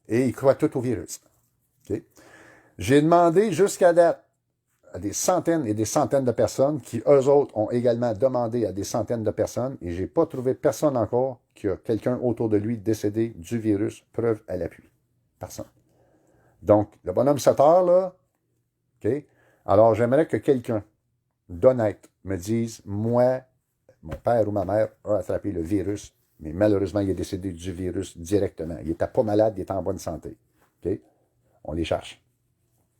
et ils croient tout au virus. Okay? J'ai demandé jusqu'à date à des centaines et des centaines de personnes qui, eux autres, ont également demandé à des centaines de personnes et j'ai pas trouvé personne encore qui a quelqu'un autour de lui décédé du virus, preuve à l'appui. Personne. Donc, le bonhomme 7 heures, là, OK? Alors, j'aimerais que quelqu'un d'honnête me dise, moi, mon père ou ma mère a attrapé le virus, mais malheureusement, il est décédé du virus directement. Il n'était pas malade, il était en bonne santé. OK? On les cherche.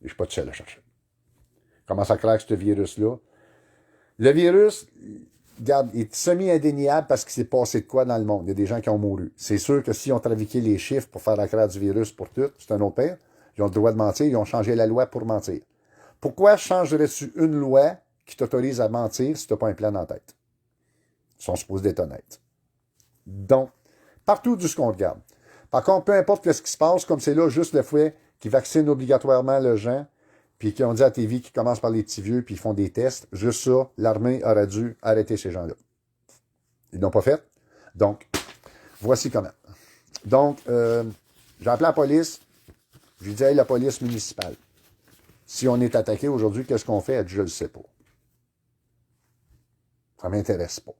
Et je ne suis pas tout seul à chercher. Comment ça craque ce virus-là? Le virus, regarde, il est semi-indéniable parce qu'il s'est passé de quoi dans le monde. Il y a des gens qui ont mouru. C'est sûr que s'ils ont trafiqué les chiffres pour faire la craque du virus pour tout, c'est un autre père. Ils ont le droit de mentir, ils ont changé la loi pour mentir. Pourquoi changerais-tu une loi qui t'autorise à mentir si tu n'as pas un plan en tête? Ils sont supposés d'être honnêtes. Donc, partout d'où ce qu'on regarde. Par contre, peu importe ce qui se passe, comme c'est là juste le fait qu'ils vaccinent obligatoirement les gens, puis qu'ils ont dit à TV qu'ils commencent par les petits vieux, puis ils font des tests, juste ça, l'armée aurait dû arrêter ces gens-là. Ils ne l'ont pas fait. Donc, voici comment. Donc, j'ai appelé la police. Je lui dis, hey, la police municipale, si on est attaqué aujourd'hui, qu'est-ce qu'on fait? Elle dit, je ne le sais pas. Ça ne m'intéresse pas.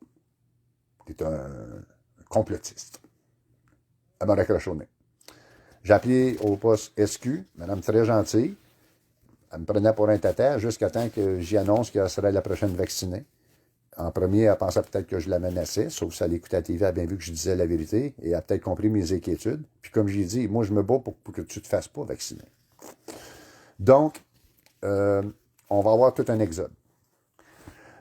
Tu es un complotiste. Elle m'a raccroché au nez. J'ai appelé au poste SQ, madame très gentille. Elle me prenait pour un tata jusqu'à temps que j'y annonce qu'elle serait la prochaine vaccinée. En premier, elle pensait peut-être que je la menaçais, sauf que ça l'écoutait à la TV, elle a bien vu que je disais la vérité, et elle a peut-être compris mes inquiétudes. Puis comme j'ai dit, moi, je me bats pour que tu ne te fasses pas vacciner. Donc, on va avoir tout un exode.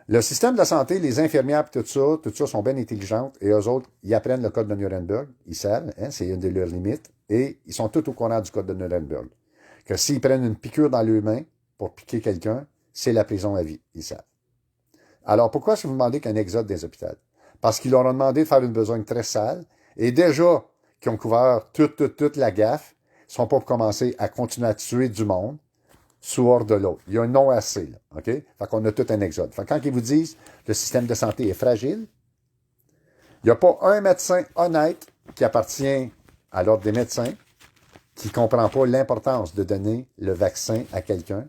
Le système de la santé, les infirmières, tout ça sont bien intelligentes, et eux autres, ils apprennent le code de Nuremberg, ils savent, hein, c'est une de leurs limites, et ils sont tous au courant du code de Nuremberg. Que s'ils prennent une piqûre dans leurs mains pour piquer quelqu'un, c'est la prison à vie, ils savent. Alors, pourquoi est-ce que vous demandez qu'un exode des hôpitaux? Parce qu'ils leur ont demandé de faire une besogne très sale, et déjà qu'ils ont couvert toute la gaffe, ils ne sont pas pour commencer à continuer à tuer du monde. suor de l'autre. Il y a un nom assez, là, OK? Fait qu'on a tout un exode. Fait que quand ils vous disent que le système de santé est fragile, il n'y a pas un médecin honnête qui appartient à l'ordre des médecins qui ne comprend pas l'importance de donner le vaccin à quelqu'un.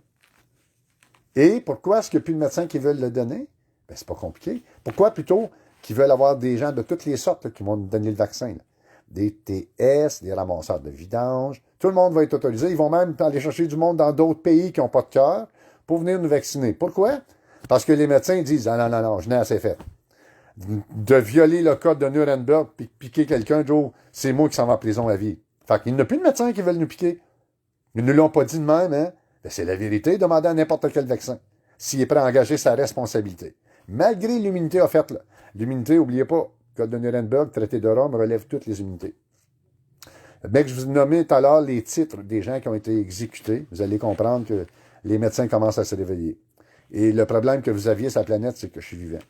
Et pourquoi est-ce qu'il n'y a plus de médecins qui veulent le donner? Ben, c'est pas compliqué. Pourquoi plutôt qu'ils veulent avoir des gens de toutes les sortes là, qui vont nous donner le vaccin? Là? Des TS, des ramasseurs de vidange. Tout le monde va être autorisé. Ils vont même aller chercher du monde dans d'autres pays qui n'ont pas de cœur pour venir nous vacciner. Pourquoi? Parce que les médecins disent « Ah non, je n'ai assez fait. » De violer le code de Nuremberg puis piquer quelqu'un, Joe, c'est moi qui s'en va en prison à vie. Fait qu'il n'y a plus de médecins qui veulent nous piquer. Ils ne l'ont pas dit de même, hein? Ben, c'est la vérité, demandez à n'importe quel vaccin. S'il est prêt à engager sa responsabilité. Malgré l'immunité offerte, là. L'immunité, n'oubliez pas, Code de Nuremberg, Traité de Rome, relève toutes les immunités. Bien que je vous nommais tout à l'heure les titres des gens qui ont été exécutés, vous allez comprendre que les médecins commencent à se réveiller. Et le problème que vous aviez sur la planète, c'est que je suis vivant.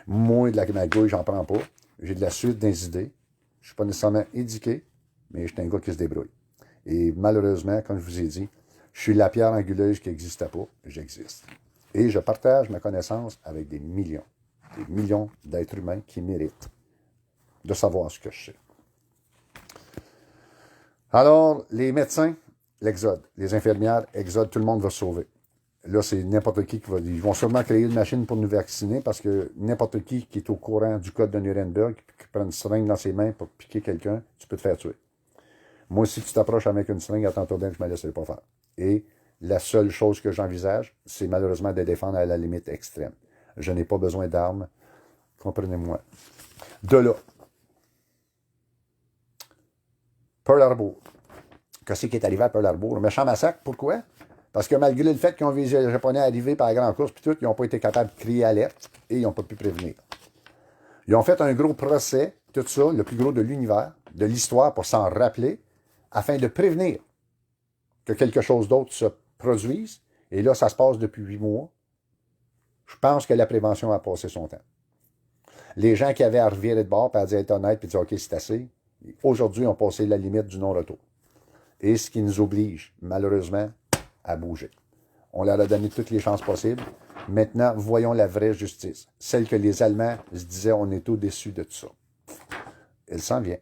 Moi, de la magouille, j'en prends pas. J'ai de la suite des idées. Je suis pas nécessairement éduqué, mais je suis un gars qui se débrouille. Et malheureusement, comme je vous ai dit, je suis la pierre anguleuse qui n'existait pas. J'existe. Et je partage ma connaissance avec des millions d'êtres humains qui méritent de savoir ce que je sais. Alors, les médecins, l'exode. Les infirmières, exode, tout le monde va se sauver. Là, c'est n'importe qui va... Ils vont sûrement créer une machine pour nous vacciner parce que n'importe qui est au courant du code de Nuremberg, qui prend une seringue dans ses mains pour piquer quelqu'un, tu peux te faire tuer. Moi, si tu t'approches avec une seringue, attends-toi bien que je ne me laisserai pas faire. Et la seule chose que j'envisage, c'est malheureusement de défendre à la limite extrême. Je n'ai pas besoin d'armes. Comprenez-moi. De là. Pearl Harbor. Qu'est-ce qui est arrivé à Pearl Harbor? Un méchant massacre. Pourquoi? Parce que malgré le fait qu'ils ont vu les Japonais arriver par la grande course, puis tout, ils n'ont pas été capables de crier alerte et ils n'ont pas pu prévenir. Ils ont fait un gros procès, tout ça, le plus gros de l'univers, de l'histoire, pour s'en rappeler, afin de prévenir que quelque chose d'autre se produise. Et là, ça se passe depuis 8 mois. Je pense que la prévention a passé son temps. Les gens qui avaient à revirer de bord, puis à dire être honnête, puis dire OK, c'est assez, aujourd'hui, ont passé la limite du non-retour. Et ce qui nous oblige, malheureusement, à bouger. On leur a donné toutes les chances possibles. Maintenant, voyons la vraie justice. Celle que les Allemands se disaient, on est au-dessus de tout ça. Elle s'en vient.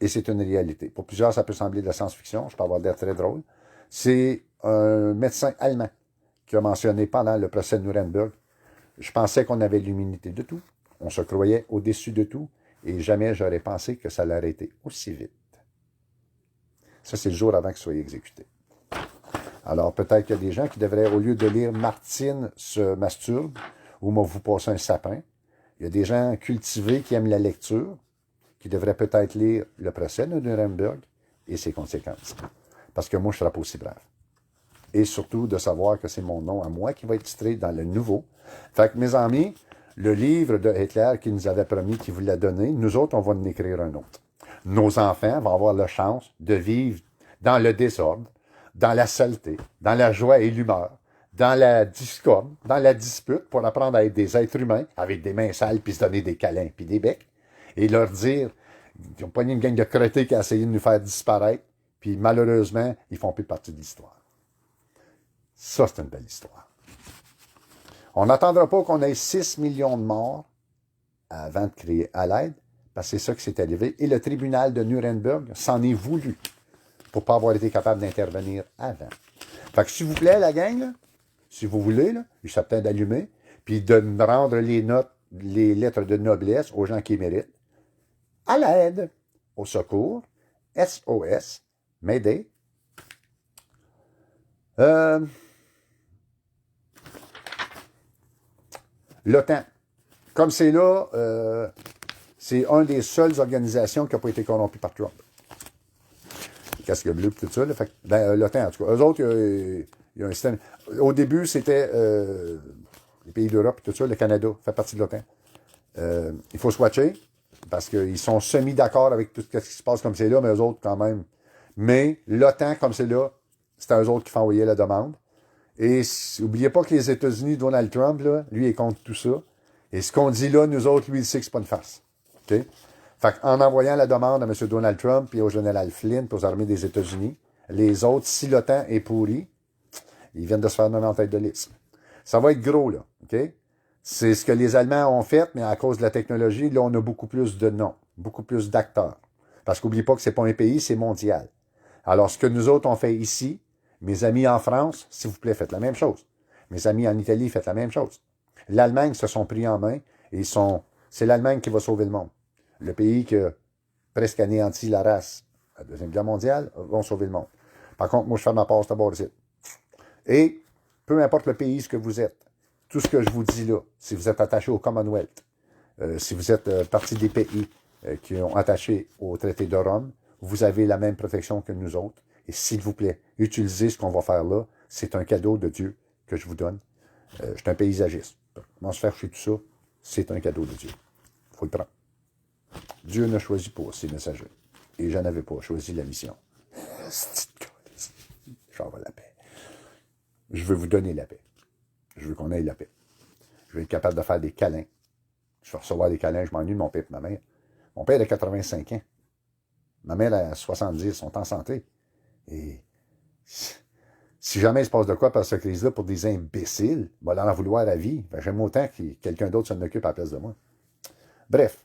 Et c'est une réalité. Pour plusieurs, ça peut sembler de la science-fiction. Je peux avoir l'air très drôle. C'est un médecin allemand qui a mentionné pendant le procès de Nuremberg, je pensais qu'on avait l'immunité de tout. On se croyait au-dessus de tout. Et jamais j'aurais pensé que ça l'aurait été aussi vite. Ça, c'est le jour avant qu'il soit exécuté. Alors, peut-être qu'il y a des gens qui devraient, au lieu de lire Martine se masturbe, ou moi vous passe un sapin, il y a des gens cultivés qui aiment la lecture, qui devraient peut-être lire le procès de Nuremberg et ses conséquences. Parce que moi, je ne serai pas aussi brave. Et surtout, de savoir que c'est mon nom à moi qui va être titré dans le nouveau. Fait que, mes amis, le livre de Hitler qui nous avait promis qu'il voulait donner, nous autres, on va en écrire un autre. Nos enfants vont avoir la chance de vivre dans le désordre, dans la saleté, dans la joie et l'humeur, dans la discorde, dans la dispute, pour apprendre à être des êtres humains, avec des mains sales, puis se donner des câlins, puis des becs, et leur dire, ils ont pogné une gang de crottés qui a essayé de nous faire disparaître, puis malheureusement, ils font plus partie de l'histoire. Ça, c'est une belle histoire. On n'attendra pas qu'on ait 6 millions de morts avant de crier à l'aide, parce que c'est ça qui s'est arrivé, et le tribunal de Nuremberg s'en est voulu pour ne pas avoir été capable d'intervenir avant. Fait que s'il vous plaît, la gang, là, si vous voulez, là, il serait peut-être d'allumer, puis de me rendre les notes, les lettres de noblesse aux gens qui méritent. À l'aide, au secours, SOS, m'aider. L'OTAN. Comme c'est là, c'est une des seules organisations qui n'a pas été corrompue par Trump. Casque bleu, tout ça. Là, fait, l'OTAN, en tout cas. Eux autres, il y a un système. Au début, c'était les pays d'Europe et tout ça. Le Canada fait partie de l'OTAN. Il faut se watcher parce qu'ils sont semi-d'accord avec tout ce qui se passe comme c'est là, mais eux autres, quand même. Mais l'OTAN, comme c'est là, c'est eux autres qui font envoyer la demande. Et n'oubliez pas que les États-Unis, Donald Trump, là, lui, est contre tout ça. Et ce qu'on dit là, nous autres, lui, il sait que c'est pas une farce. OK? Fait qu'en envoyant la demande à M. Donald Trump et au général Flynn, aux armées des États-Unis, les autres, si l'OTAN est pourri, Ils viennent de se faire nommer en tête de liste. Ça va être gros, là, OK? C'est ce que les Allemands ont fait, mais à cause de la technologie, là, on a beaucoup plus de noms, beaucoup plus d'acteurs. Parce qu'oubliez pas que c'est pas un pays, c'est mondial. Alors, ce que nous autres, on fait ici, mes amis en France, s'il vous plaît, faites la même chose. Mes amis en Italie, faites la même chose. L'Allemagne se sont pris en main et c'est l'Allemagne qui va sauver le monde. Le pays qui a presque anéanti la race à la Deuxième Guerre mondiale vont sauver le monde. Par contre, moi, je fais ma passe d'abord ici. Et peu importe le pays ce que vous êtes, tout ce que je vous dis là, si vous êtes attaché au Commonwealth, si vous êtes partie des pays qui ont attaché au traité de Rome, vous avez la même protection que nous autres. Et s'il vous plaît, utilisez ce qu'on va faire là. C'est un cadeau de Dieu que je vous donne. Je suis un paysagiste. Comment se faire chez tout ça? C'est un cadeau de Dieu. Il faut le prendre. Dieu ne choisit pas ses messagers. Et je n'avais pas choisi la mission. J'en veux la paix. Je veux vous donner la paix. Je veux qu'on ait la paix. Je veux être capable de faire des câlins. Je veux recevoir des câlins. Je m'ennuie de mon père et de ma mère. Mon père a 85 ans. Ma mère a 70. Ils sont en santé. Et si jamais il se passe de quoi par cette crise-là pour des imbéciles, il va en vouloir la vie. Ben, j'aime autant que quelqu'un d'autre s'en occupe à la place de moi. Bref.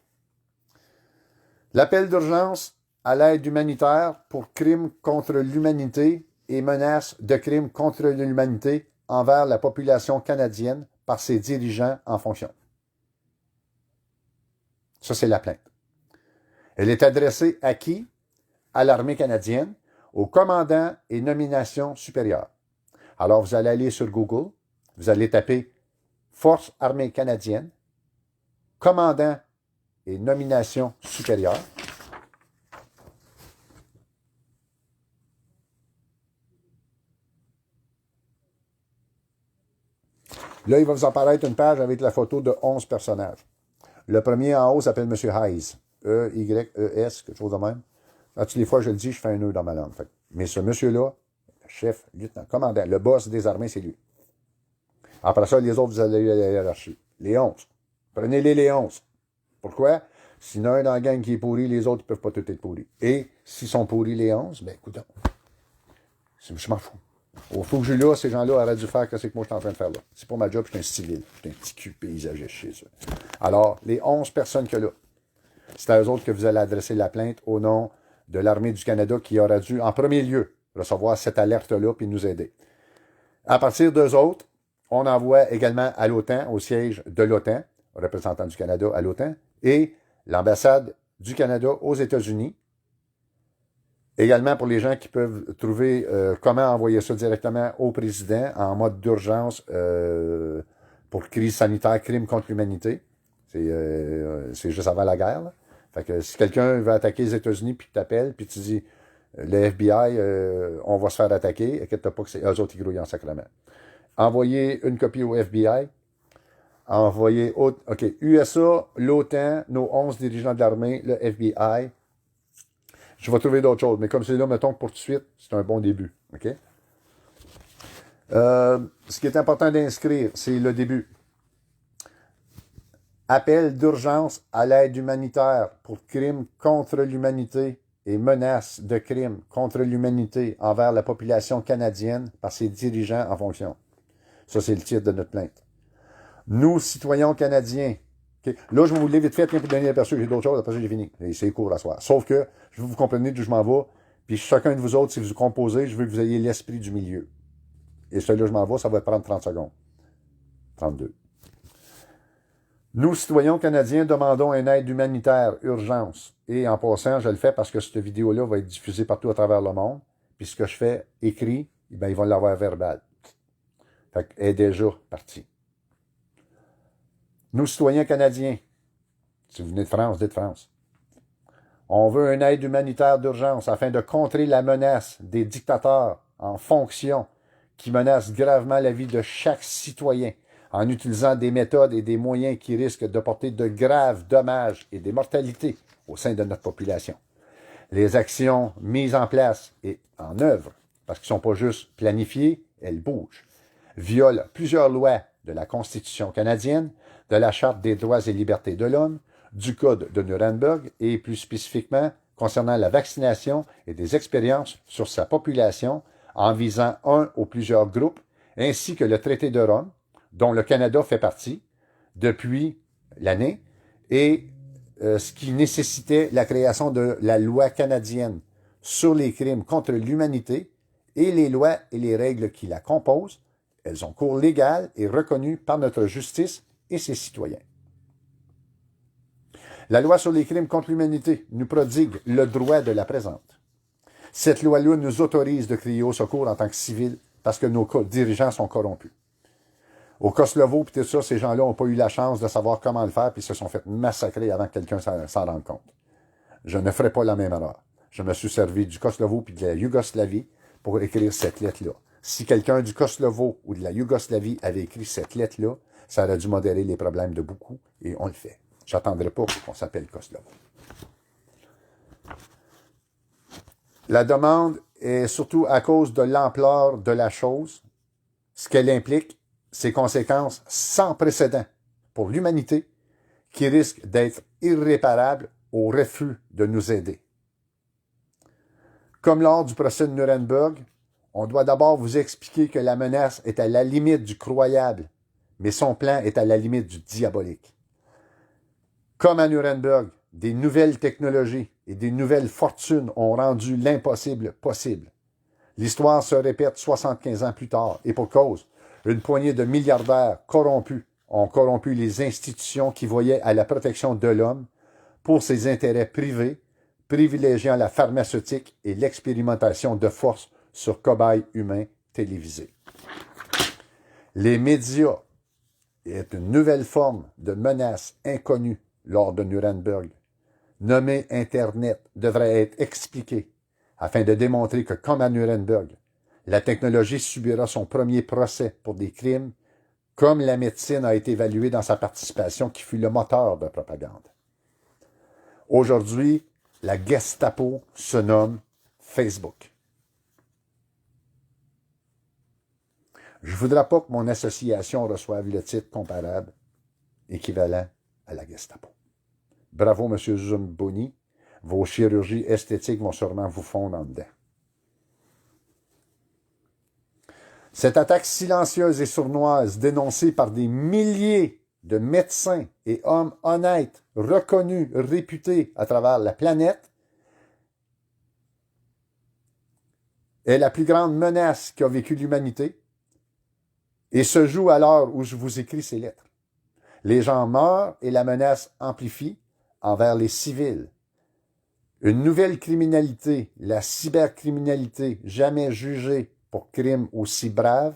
L'appel d'urgence à l'aide humanitaire pour crimes contre l'humanité et menaces de crimes contre l'humanité envers la population canadienne par ses dirigeants en fonction. Ça, c'est la plainte. Elle est adressée à qui? À l'armée canadienne, au commandant et nomination supérieure. Alors, vous allez aller sur Google, vous allez taper Force armée canadienne, commandant et nomination supérieure. Là, il va vous apparaître une page avec la photo de 11 personnages. Le premier en haut s'appelle M. Hayes. E-Y-E-S, quelque chose de même. À toutes les fois que je le dis, je fais un nœud dans ma langue. Mais ce monsieur-là, le chef, lieutenant, commandant, le boss des armées, c'est lui. Après ça, les autres, vous allez à la hiérarchie. Les 11. Prenez-les les 11. Pourquoi? S'il y en a un dans la gang qui est pourri, les autres ne peuvent pas tout être pourris. Et s'ils sont pourris les 11, ben écoute, je m'en fous. Au fou que je suis là, ces gens-là auraient dû faire ce que moi je suis en train de faire là. C'est pas ma job, je suis un civil. Je suis un petit cul paysagiste chez eux. Alors, les 11 personnes que là, c'est à eux autres que vous allez adresser la plainte au nom de l'Armée du Canada qui aura dû, en premier lieu, recevoir cette alerte-là puis nous aider. À partir d'eux autres, on envoie également à l'OTAN, au siège de l'OTAN, représentant du Canada à l'OTAN, et l'ambassade du Canada aux États-Unis. Également pour les gens qui peuvent trouver comment envoyer ça directement au président en mode d'urgence pour crise sanitaire, crime contre l'humanité. C'est juste avant la guerre. Là. Fait que si quelqu'un veut attaquer les États-Unis puis t'appelle puis tu dis le FBI, on va se faire attaquer, inquiète-toi pas que c'est eux autres qui grouillent en sacrement. Envoyez une copie au FBI. Envoyez OK, USA, l'OTAN, nos 11 dirigeants de l'armée, le FBI. Je vais trouver d'autres choses, mais comme c'est là, mettons que pour tout de suite, c'est un bon début. OK? Ce qui est important d'inscrire, c'est le début. Appel d'urgence à l'aide humanitaire pour crimes contre l'humanité et menaces de crimes contre l'humanité envers la population canadienne par ses dirigeants en fonction. Ça, c'est le titre de notre plainte. Nous, citoyens canadiens, okay. Là, je vais vous le lire vite fait pour donner l'aperçu. J'ai d'autres choses, après ça, j'ai fini. Et c'est court à soir. Sauf que, je veux vous comprendre d'où je m'en vais. Puis chacun de vous autres, si vous composez, je veux que vous ayez l'esprit du milieu. Et celui-là, je m'en vais, ça va prendre 30 secondes. 32. Nous, citoyens canadiens, demandons une aide humanitaire, urgence. Et en passant, je le fais parce que cette vidéo-là va être diffusée partout à travers le monde. Puis ce que je fais écrit, ben, ils vont l'avoir verbal. Fait qu'elle est déjà partie. Nous, citoyens canadiens, si vous venez de France, dites France. On veut une aide humanitaire d'urgence afin de contrer la menace des dictateurs en fonction qui menacent gravement la vie de chaque citoyen en utilisant des méthodes et des moyens qui risquent de porter de graves dommages et des mortalités au sein de notre population. Les actions mises en place et en œuvre, parce qu'ils ne sont pas juste planifiées, elles bougent, violent plusieurs lois de la Constitution canadienne, de la Charte des droits et libertés de l'homme, du Code de Nuremberg et plus spécifiquement concernant la vaccination et des expériences sur sa population en visant un ou plusieurs groupes ainsi que le traité de Rome, dont le Canada fait partie depuis l'année, et ce qui nécessitait la création de la loi canadienne sur les crimes contre l'humanité et les lois et les règles qui la composent. Elles ont cours légal et reconnues par notre justice et ses citoyens. La loi sur les crimes contre l'humanité nous prodigue le droit de la présente. Cette loi-là nous autorise de crier au secours en tant que civils parce que nos dirigeants sont corrompus. Au Kosovo, puis tout ça, ces gens-là n'ont pas eu la chance de savoir comment le faire, puis se sont fait massacrer avant que quelqu'un s'en rende compte. Je ne ferai pas la même erreur. Je me suis servi du Kosovo puis de la Yougoslavie pour écrire cette lettre-là. Si quelqu'un du Kosovo ou de la Yougoslavie avait écrit cette lettre-là, ça aurait dû modérer les problèmes de beaucoup, et on le fait. J'attendrai pas qu'on s'appelle Kosovo. La demande est surtout à cause de l'ampleur de la chose, ce qu'elle implique, ses conséquences sans précédent pour l'humanité qui risquent d'être irréparables au refus de nous aider. Comme lors du procès de Nuremberg, on doit d'abord vous expliquer que la menace est à la limite du croyable, mais son plan est à la limite du diabolique. Comme à Nuremberg, des nouvelles technologies et des nouvelles fortunes ont rendu l'impossible possible. L'histoire se répète 75 ans plus tard, et pour cause, une poignée de milliardaires corrompus ont corrompu les institutions qui voyaient à la protection de l'homme pour ses intérêts privés, privilégiant la pharmaceutique et l'expérimentation de force sur cobayes humains télévisés. Les médias est une nouvelle forme de menace inconnue lors de Nuremberg. Nommé Internet devrait être expliqué afin de démontrer que, comme à Nuremberg, la technologie subira son premier procès pour des crimes, comme la médecine a été évaluée dans sa participation qui fut le moteur de propagande. Aujourd'hui, la Gestapo se nomme Facebook. Je ne voudrais pas que mon association reçoive le titre comparable, équivalent à la Gestapo. Bravo, M. Zumboni. Vos chirurgies esthétiques vont sûrement vous fondre en dedans. Cette attaque silencieuse et sournoise dénoncée par des milliers de médecins et hommes honnêtes, reconnus, réputés à travers la planète, est la plus grande menace qu'a vécue l'humanité et se joue à l'heure où je vous écris ces lettres. Les gens meurent et la menace amplifie envers les civils. Une nouvelle criminalité, la cybercriminalité, jamais jugée pour crimes aussi graves,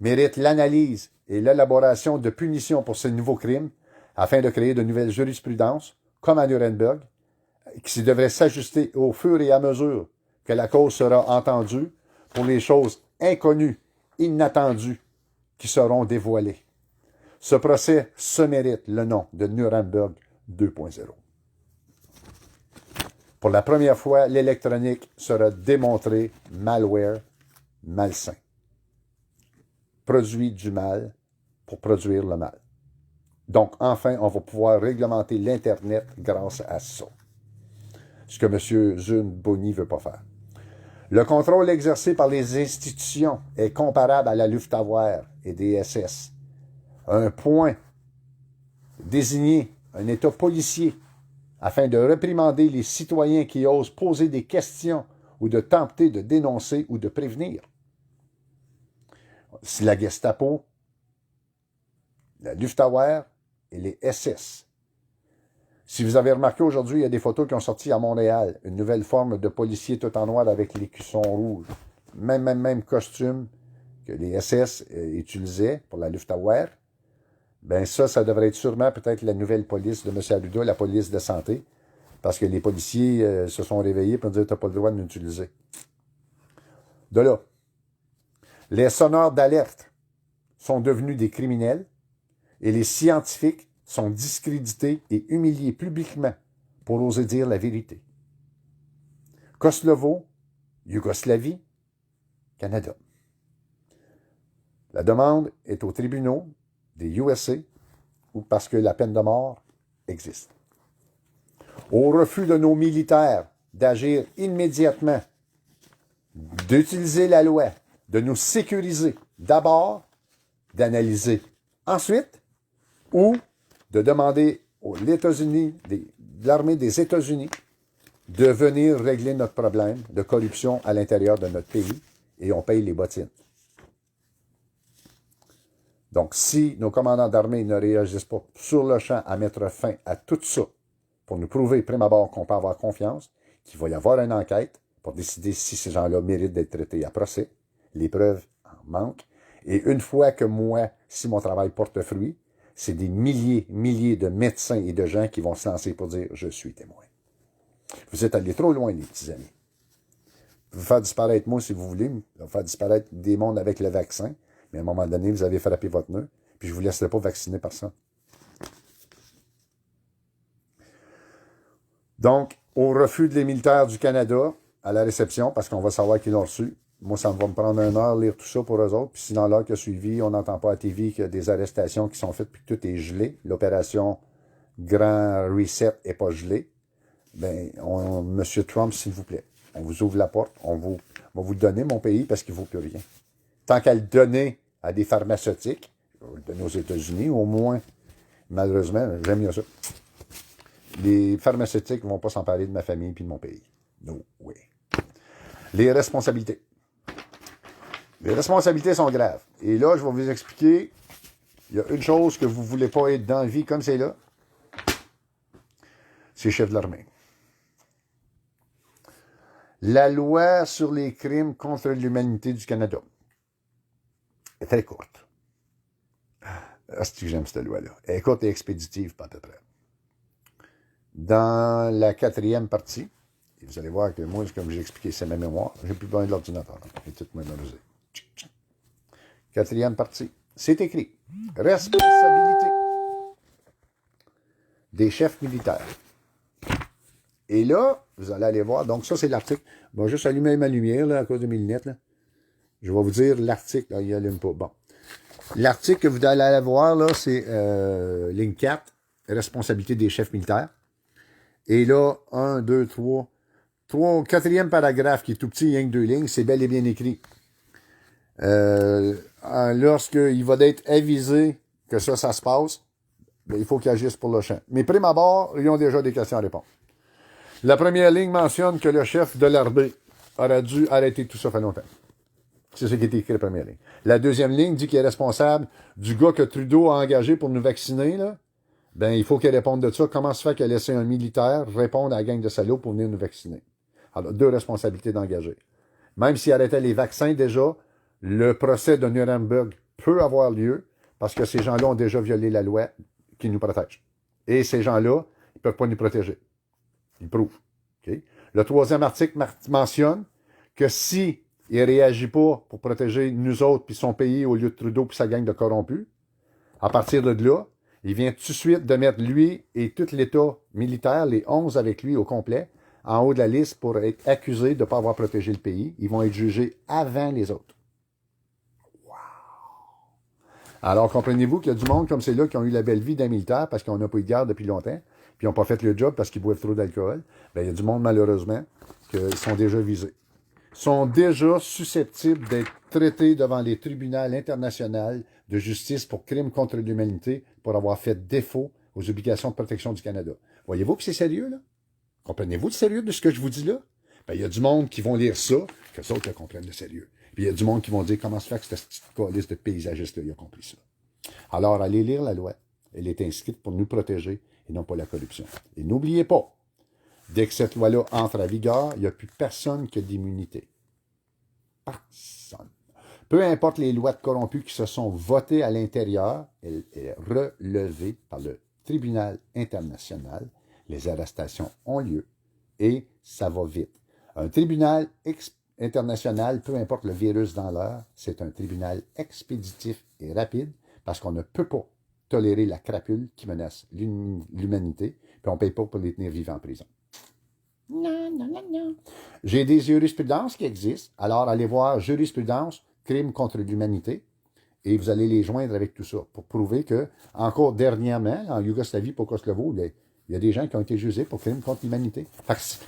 mérite l'analyse et l'élaboration de punitions pour ces nouveaux crimes afin de créer de nouvelles jurisprudences, comme à Nuremberg, qui devraient s'ajuster au fur et à mesure que la cause sera entendue pour les choses inconnues, inattendues, qui seront dévoilées. Ce procès se mérite le nom de Nuremberg 2.0. Pour la première fois, l'électronique sera démontrée malware, malsain. Produit du mal pour produire le mal. Donc, enfin, on va pouvoir réglementer l'Internet grâce à ça. Ce que M. Zumboni ne veut pas faire. Le contrôle exercé par les institutions est comparable à la Luftwaffe et des SS. Un point désigné, un État policier, afin de réprimander les citoyens qui osent poser des questions ou de tenter de dénoncer ou de prévenir. C'est la Gestapo, la Luftwaffe et les SS. Si vous avez remarqué aujourd'hui, il y a des photos qui ont sorti à Montréal, une nouvelle forme de policier tout en noir avec les cuissons rouges. Même costume que les SS utilisaient pour la Luftwaffe. Ben ça devrait être sûrement peut-être la nouvelle police de M. Arruda, la police de santé, parce que les policiers se sont réveillés pour dire « t'as pas le droit de l'utiliser ». De là, les sonneurs d'alerte sont devenus des criminels et les scientifiques sont discrédités et humiliés publiquement pour oser dire la vérité. Kosovo, Yougoslavie, Canada. La demande est aux tribunaux des USA ou parce que la peine de mort existe. Au refus de nos militaires d'agir immédiatement, d'utiliser la loi de nous sécuriser. D'abord, d'analyser. Ensuite, ou de demander aux États-Unis, de l'armée des États-Unis, de venir régler notre problème de corruption à l'intérieur de notre pays et on paye les bottines. Donc, si nos commandants d'armée ne réagissent pas sur le champ à mettre fin à tout ça, pour nous prouver, prime abord, qu'on peut avoir confiance, qu'il va y avoir une enquête pour décider si ces gens-là méritent d'être traités à procès, les preuves en manquent, et une fois que moi, si mon travail porte fruit, c'est des milliers de médecins et de gens qui vont se lancer pour dire « je suis témoin ». Vous êtes allés trop loin, les petits amis. Vous faire disparaître moi si vous voulez, vous faire disparaître des mondes avec le vaccin, mais à un moment donné, vous avez frappé votre nœud, puis je ne vous laisserai pas vacciner par ça. Donc, au refus des militaires du Canada, à la réception, parce qu'on va savoir qu'ils l'ont reçu, moi, ça va me prendre 1 heure lire tout ça pour eux autres, puis si dans l'heure qui a suivi, on n'entend pas à TV qu'il y a des arrestations qui sont faites, puis que tout est gelé, l'opération Grand Reset n'est pas gelée, bien, M. Trump, s'il vous plaît, on vous ouvre la porte, on va vous donner mon pays parce qu'il ne vaut plus rien. Tant qu'à le donner à des pharmaceutiques, je vais le donner aux États-Unis, au moins, malheureusement, j'aime mieux ça. Les pharmaceutiques ne vont pas s'emparer de ma famille et de mon pays. No way. Les responsabilités. Les responsabilités sont graves. Et là, je vais vous expliquer, il y a une chose que vous ne voulez pas être dans la vie comme c'est là, c'est chef de l'armée. La loi sur les crimes contre l'humanité du Canada est très courte. Est-ce que j'aime cette loi-là? Elle est courte et expéditive, pas à peu près. Dans la 4e partie, et vous allez voir que moi, comme j'ai expliqué, c'est ma mémoire, j'ai plus besoin de l'ordinateur. J'ai tout mémorisé. 4e partie, c'est écrit. Responsabilité des chefs militaires. Et là, vous allez aller voir, donc ça c'est l'article. Je vais juste allumer ma lumière là, à cause de mes lunettes. Là. Je vais vous dire l'article. Là, il n'allume pas. Bon. L'article que vous allez aller voir, là, c'est ligne 4, responsabilité des chefs militaires. Et là, 1, 2, 3, 4e paragraphe qui est tout petit, il y a que 2 lignes, c'est bel et bien écrit. Lorsqu'il va être avisé que ça se passe, bien, il faut qu'il agisse pour le champ. Mais prime abord, ils ont déjà des questions à répondre. La première ligne mentionne que le chef de l'armée aurait dû arrêter tout ça fait longtemps. C'est ce qui est écrit la première ligne. La deuxième ligne dit qu'il est responsable du gars que Trudeau a engagé pour nous vacciner, là. Ben, il faut qu'il réponde de ça. Comment se fait qu'il a laissé un militaire répondre à la gang de salauds pour venir nous vacciner? Alors, 2 responsabilités d'engager. Même s'il arrêtait les vaccins déjà, le procès de Nuremberg peut avoir lieu parce que ces gens-là ont déjà violé la loi qui nous protège. Et ces gens-là, ils ne peuvent pas nous protéger. Ils prouvent. Okay? Le 3e article mentionne que si il ne réagit pas pour protéger nous autres puis son pays au lieu de Trudeau puis sa gang de corrompus, à partir de là, il vient tout de suite de mettre lui et tout l'État militaire, les 11 avec lui au complet, en haut de la liste pour être accusés de ne pas avoir protégé le pays. Ils vont être jugés avant les autres. Wow! Alors, comprenez-vous qu'il y a du monde comme c'est-là qui ont eu la belle vie d'un militaire parce qu'on n'a pas eu de guerre depuis longtemps, puis ils n'ont pas fait le job parce qu'ils boivent trop d'alcool. Bien, il y a du monde, malheureusement, qui sont déjà visés. Sont déjà susceptibles d'être traités devant les tribunaux internationaux de justice pour crimes contre l'humanité pour avoir fait défaut aux obligations de protection du Canada. Voyez-vous que c'est sérieux, là? Comprenez-vous le sérieux de ce que je vous dis là? Ben, il y a du monde qui vont lire ça, que les autres le comprennent le sérieux. Puis il y a du monde qui vont dire comment se fait que cette petite liste de paysagistes-là, il a compris ça. Alors, allez lire la loi. Elle est inscrite pour nous protéger et non pas la corruption. Et n'oubliez pas, dès que cette loi-là entre en vigueur, il n'y a plus personne qui a d'immunité. Personne. Peu importe les lois de corrompus qui se sont votées à l'intérieur, elle est relevée par le tribunal international. Les arrestations ont lieu et ça va vite. Un tribunal international, peu importe le virus dans l'heure, c'est un tribunal expéditif et rapide parce qu'on ne peut pas tolérer la crapule qui menace l'humanité, puis on ne paye pas pour les tenir vivants en prison. Non, non, non, non. J'ai des jurisprudences qui existent, alors allez voir jurisprudence, crime contre l'humanité, et vous allez les joindre avec tout ça pour prouver que, encore dernièrement, en Yougoslavie, pour Kosovo, il y a des gens qui ont été jugés pour crime contre l'humanité.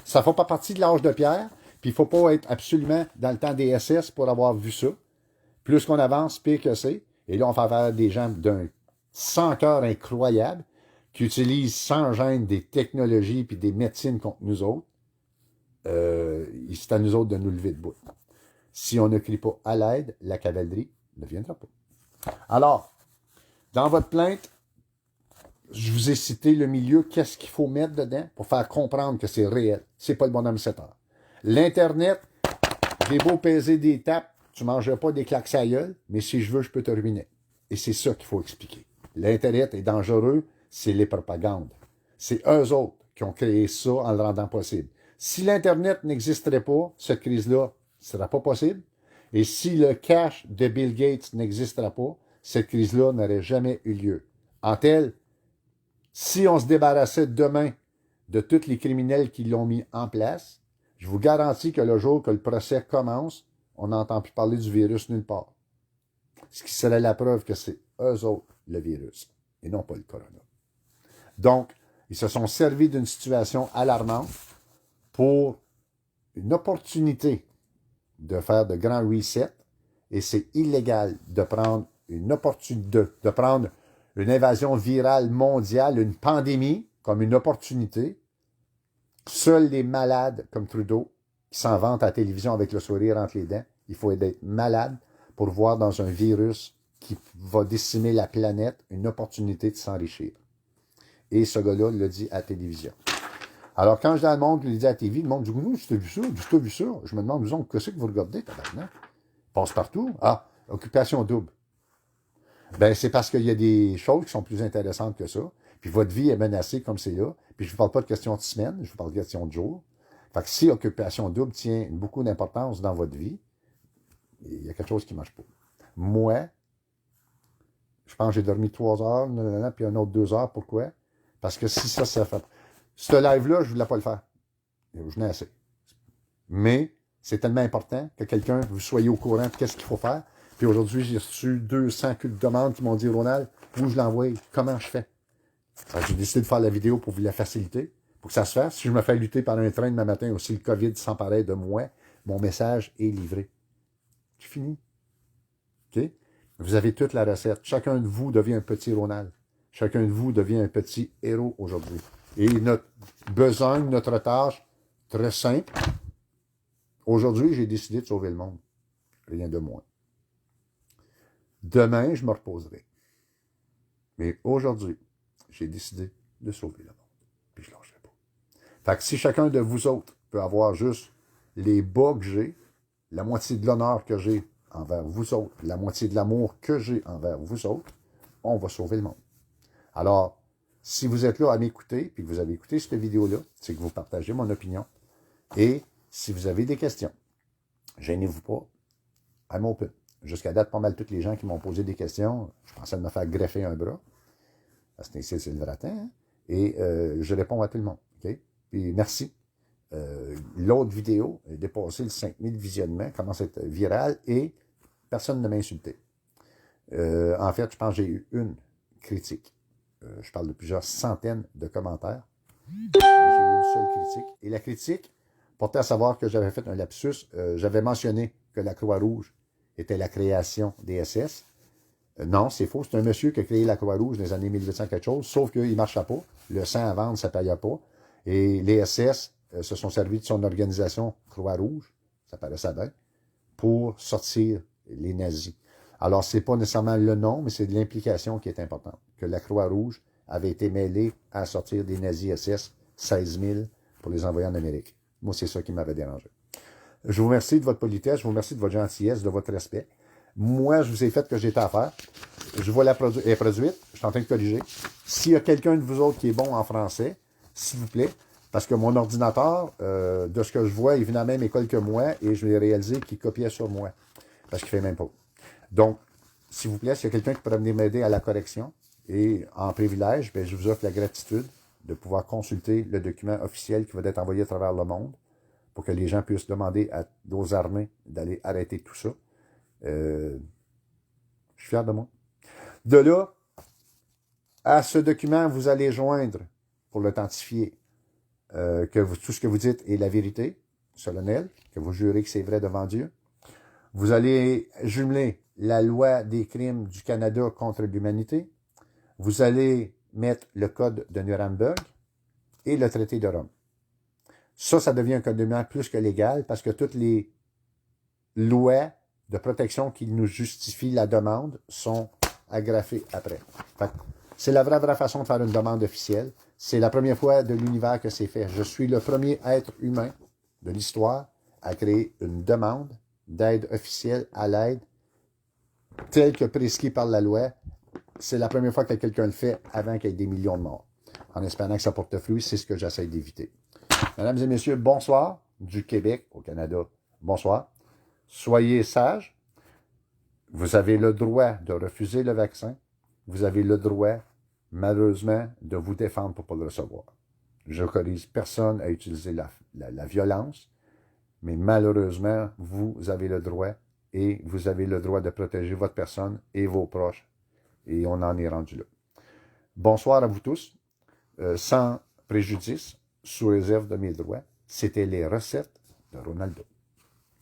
Ça ne fait pas partie de l'âge de pierre, puis il ne faut pas être absolument dans le temps des SS pour avoir vu ça. Plus qu'on avance, pire que c'est. Et là, on fait affaire à des gens d'un sans cœur incroyable qui utilisent sans gêne des technologies et des médecines contre nous autres. C'est à nous autres de nous lever debout. Si on ne crie pas à l'aide, la cavalerie ne viendra pas. Alors, dans votre plainte, je vous ai cité le milieu, qu'est-ce qu'il faut mettre dedans pour faire comprendre que c'est réel. C'est pas le bonhomme 7 heures. L'Internet, j'ai beau peser des tapes, tu ne mangeras pas des claques à gueule, mais si je veux, je peux te ruiner. Et c'est ça qu'il faut expliquer. L'Internet est dangereux, c'est les propagandes. C'est eux autres qui ont créé ça en le rendant possible. Si l'Internet n'existerait pas, cette crise-là ne sera pas possible. Et si le cash de Bill Gates n'existerait pas, cette crise-là n'aurait jamais eu lieu. En tel, si on se débarrassait demain de tous les criminels qui l'ont mis en place, je vous garantis que le jour que le procès commence, on n'entend plus parler du virus nulle part. Ce qui serait la preuve que c'est eux autres, le virus, et non pas le corona. Donc, ils se sont servis d'une situation alarmante pour une opportunité de faire de grands resets, et c'est illégal de prendre une opportunité, de prendre une invasion virale mondiale, une pandémie, comme une opportunité. Seuls les malades, comme Trudeau, qui s'en vantent à la télévision avec le sourire entre les dents, il faut être malade pour voir dans un virus qui va décimer la planète une opportunité de s'enrichir. Et ce gars-là l'a dit à la télévision. Alors, quand je dis à le monde, je le dis à la TV, le monde dit « Oui, tu as vu ça, tu as vu ça. » Je me demande, disons, qu'est-ce que vous regardez, tabarnak? Passe partout. Ah, occupation double. Ben, c'est parce qu'il y a des choses qui sont plus intéressantes que ça. Puis votre vie est menacée comme c'est là. Puis je ne vous parle pas de question de semaine, je vous parle de question de jour. Fait que si occupation double tient beaucoup d'importance dans votre vie, il y a quelque chose qui ne marche pas. Moi, je pense que j'ai dormi 3 heures, puis un autre 2 heures. Pourquoi? Parce que si ça fait... Ce live-là, je ne voulais pas le faire. Je n'ai assez. Mais c'est tellement important que quelqu'un, vous soyez au courant de qu'est-ce qu'il faut faire. Puis aujourd'hui, j'ai reçu 200 demandes qui m'ont dit « Ronald, où je l'envoie? Comment je fais? » J'ai décidé de faire la vidéo pour vous la faciliter, pour que ça se fasse. Si je me fais lutter par un train demain matin ou si le COVID s'emparait de moi, mon message est livré. C'est fini. OK? Vous avez toute la recette. Chacun de vous devient un petit Ronald. Chacun de vous devient un petit héros aujourd'hui. Et notre besogne, notre tâche, très simple. Aujourd'hui, j'ai décidé de sauver le monde. Rien de moins. Demain, je me reposerai. Mais aujourd'hui, j'ai décidé de sauver le monde. Puis je ne lâcherai pas. Fait que si chacun de vous autres peut avoir juste les bas que j'ai, la moitié de l'honneur que j'ai envers vous autres, la moitié de l'amour que j'ai envers vous autres, on va sauver le monde. Alors, si vous êtes là à m'écouter, puis que vous avez écouté cette vidéo-là, c'est que vous partagez mon opinion. Et si vous avez des questions, gênez-vous pas, I'm open. Jusqu'à date, pas mal toutes les gens qui m'ont posé des questions, je pensais de me faire greffer un bras. Parce que c'est le vrai temps. Hein? Et je réponds à tout le monde. Okay? Puis merci. L'autre vidéo a dépassé le 5000 visionnements, commence à être virale et personne ne m'a insulté. En fait, je pense que j'ai eu une critique. Je parle de plusieurs centaines de commentaires. J'ai eu une seule critique. Et la critique portait à savoir que j'avais fait un lapsus. J'avais mentionné que la Croix-Rouge était la création des SS. Non, c'est faux. C'est un monsieur qui a créé la Croix-Rouge dans les années 1800 quelque chose, sauf qu'il ne marchait pas. Le sang à vendre, ça ne payait pas. Et les SS se sont servis de son organisation Croix-Rouge, ça paraissait bien, pour sortir les nazis. Alors, ce n'est pas nécessairement le nom, mais c'est l'implication qui est importante. Que la Croix-Rouge avait été mêlée à sortir des nazis SS, 16 000, pour les envoyer en Amérique. Moi, c'est ça qui m'avait dérangé. Je vous remercie de votre politesse, je vous remercie de votre gentillesse, de votre respect. Moi, je vous ai fait ce que j'étais à faire. Je vois la produite. Je suis en train de corriger. S'il y a quelqu'un de vous autres qui est bon en français, s'il vous plaît, parce que mon ordinateur, de ce que je vois, il venait à la même école que moi et je l'ai réalisé qu'il copiait sur moi. Parce qu'il ne fait même pas. Donc, s'il vous plaît, s'il y a quelqu'un qui pourrait venir m'aider à la correction et en privilège, bien, je vous offre la gratitude de pouvoir consulter le document officiel qui va être envoyé à travers le monde pour que les gens puissent demander aux armées d'aller arrêter tout ça. Je suis fier de moi. De là, à ce document, vous allez joindre, pour l'authentifier, que tout ce que vous dites est la vérité solennelle, que vous jurez que c'est vrai devant Dieu. Vous allez jumeler la loi des crimes du Canada contre l'humanité. Vous allez mettre le code de Nuremberg et le traité de Rome. Ça devient un condamnement plus que légal parce que toutes les lois de protection qui nous justifient la demande sont agrafées après. C'est la vraie façon de faire une demande officielle. C'est la première fois de l'univers que c'est fait. Je suis le premier être humain de l'histoire à créer une demande d'aide officielle à l'aide telle que prescrite par la loi. C'est la première fois que quelqu'un le fait avant qu'il y ait des millions de morts. En espérant que ça porte fruit, c'est ce que j'essaie d'éviter. Mesdames et messieurs, bonsoir du Québec au Canada. Bonsoir. Soyez sages. Vous avez le droit de refuser le vaccin. Vous avez le droit, malheureusement, de vous défendre pour ne pas le recevoir. Je n'autorise personne à utiliser la violence, mais malheureusement, vous avez le droit et vous avez le droit de protéger votre personne et vos proches. Et on en est rendu là. Bonsoir à vous tous. Sans préjudice, sous réserve de mes droits, c'était les recettes de Ronaldo.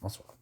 Bonsoir.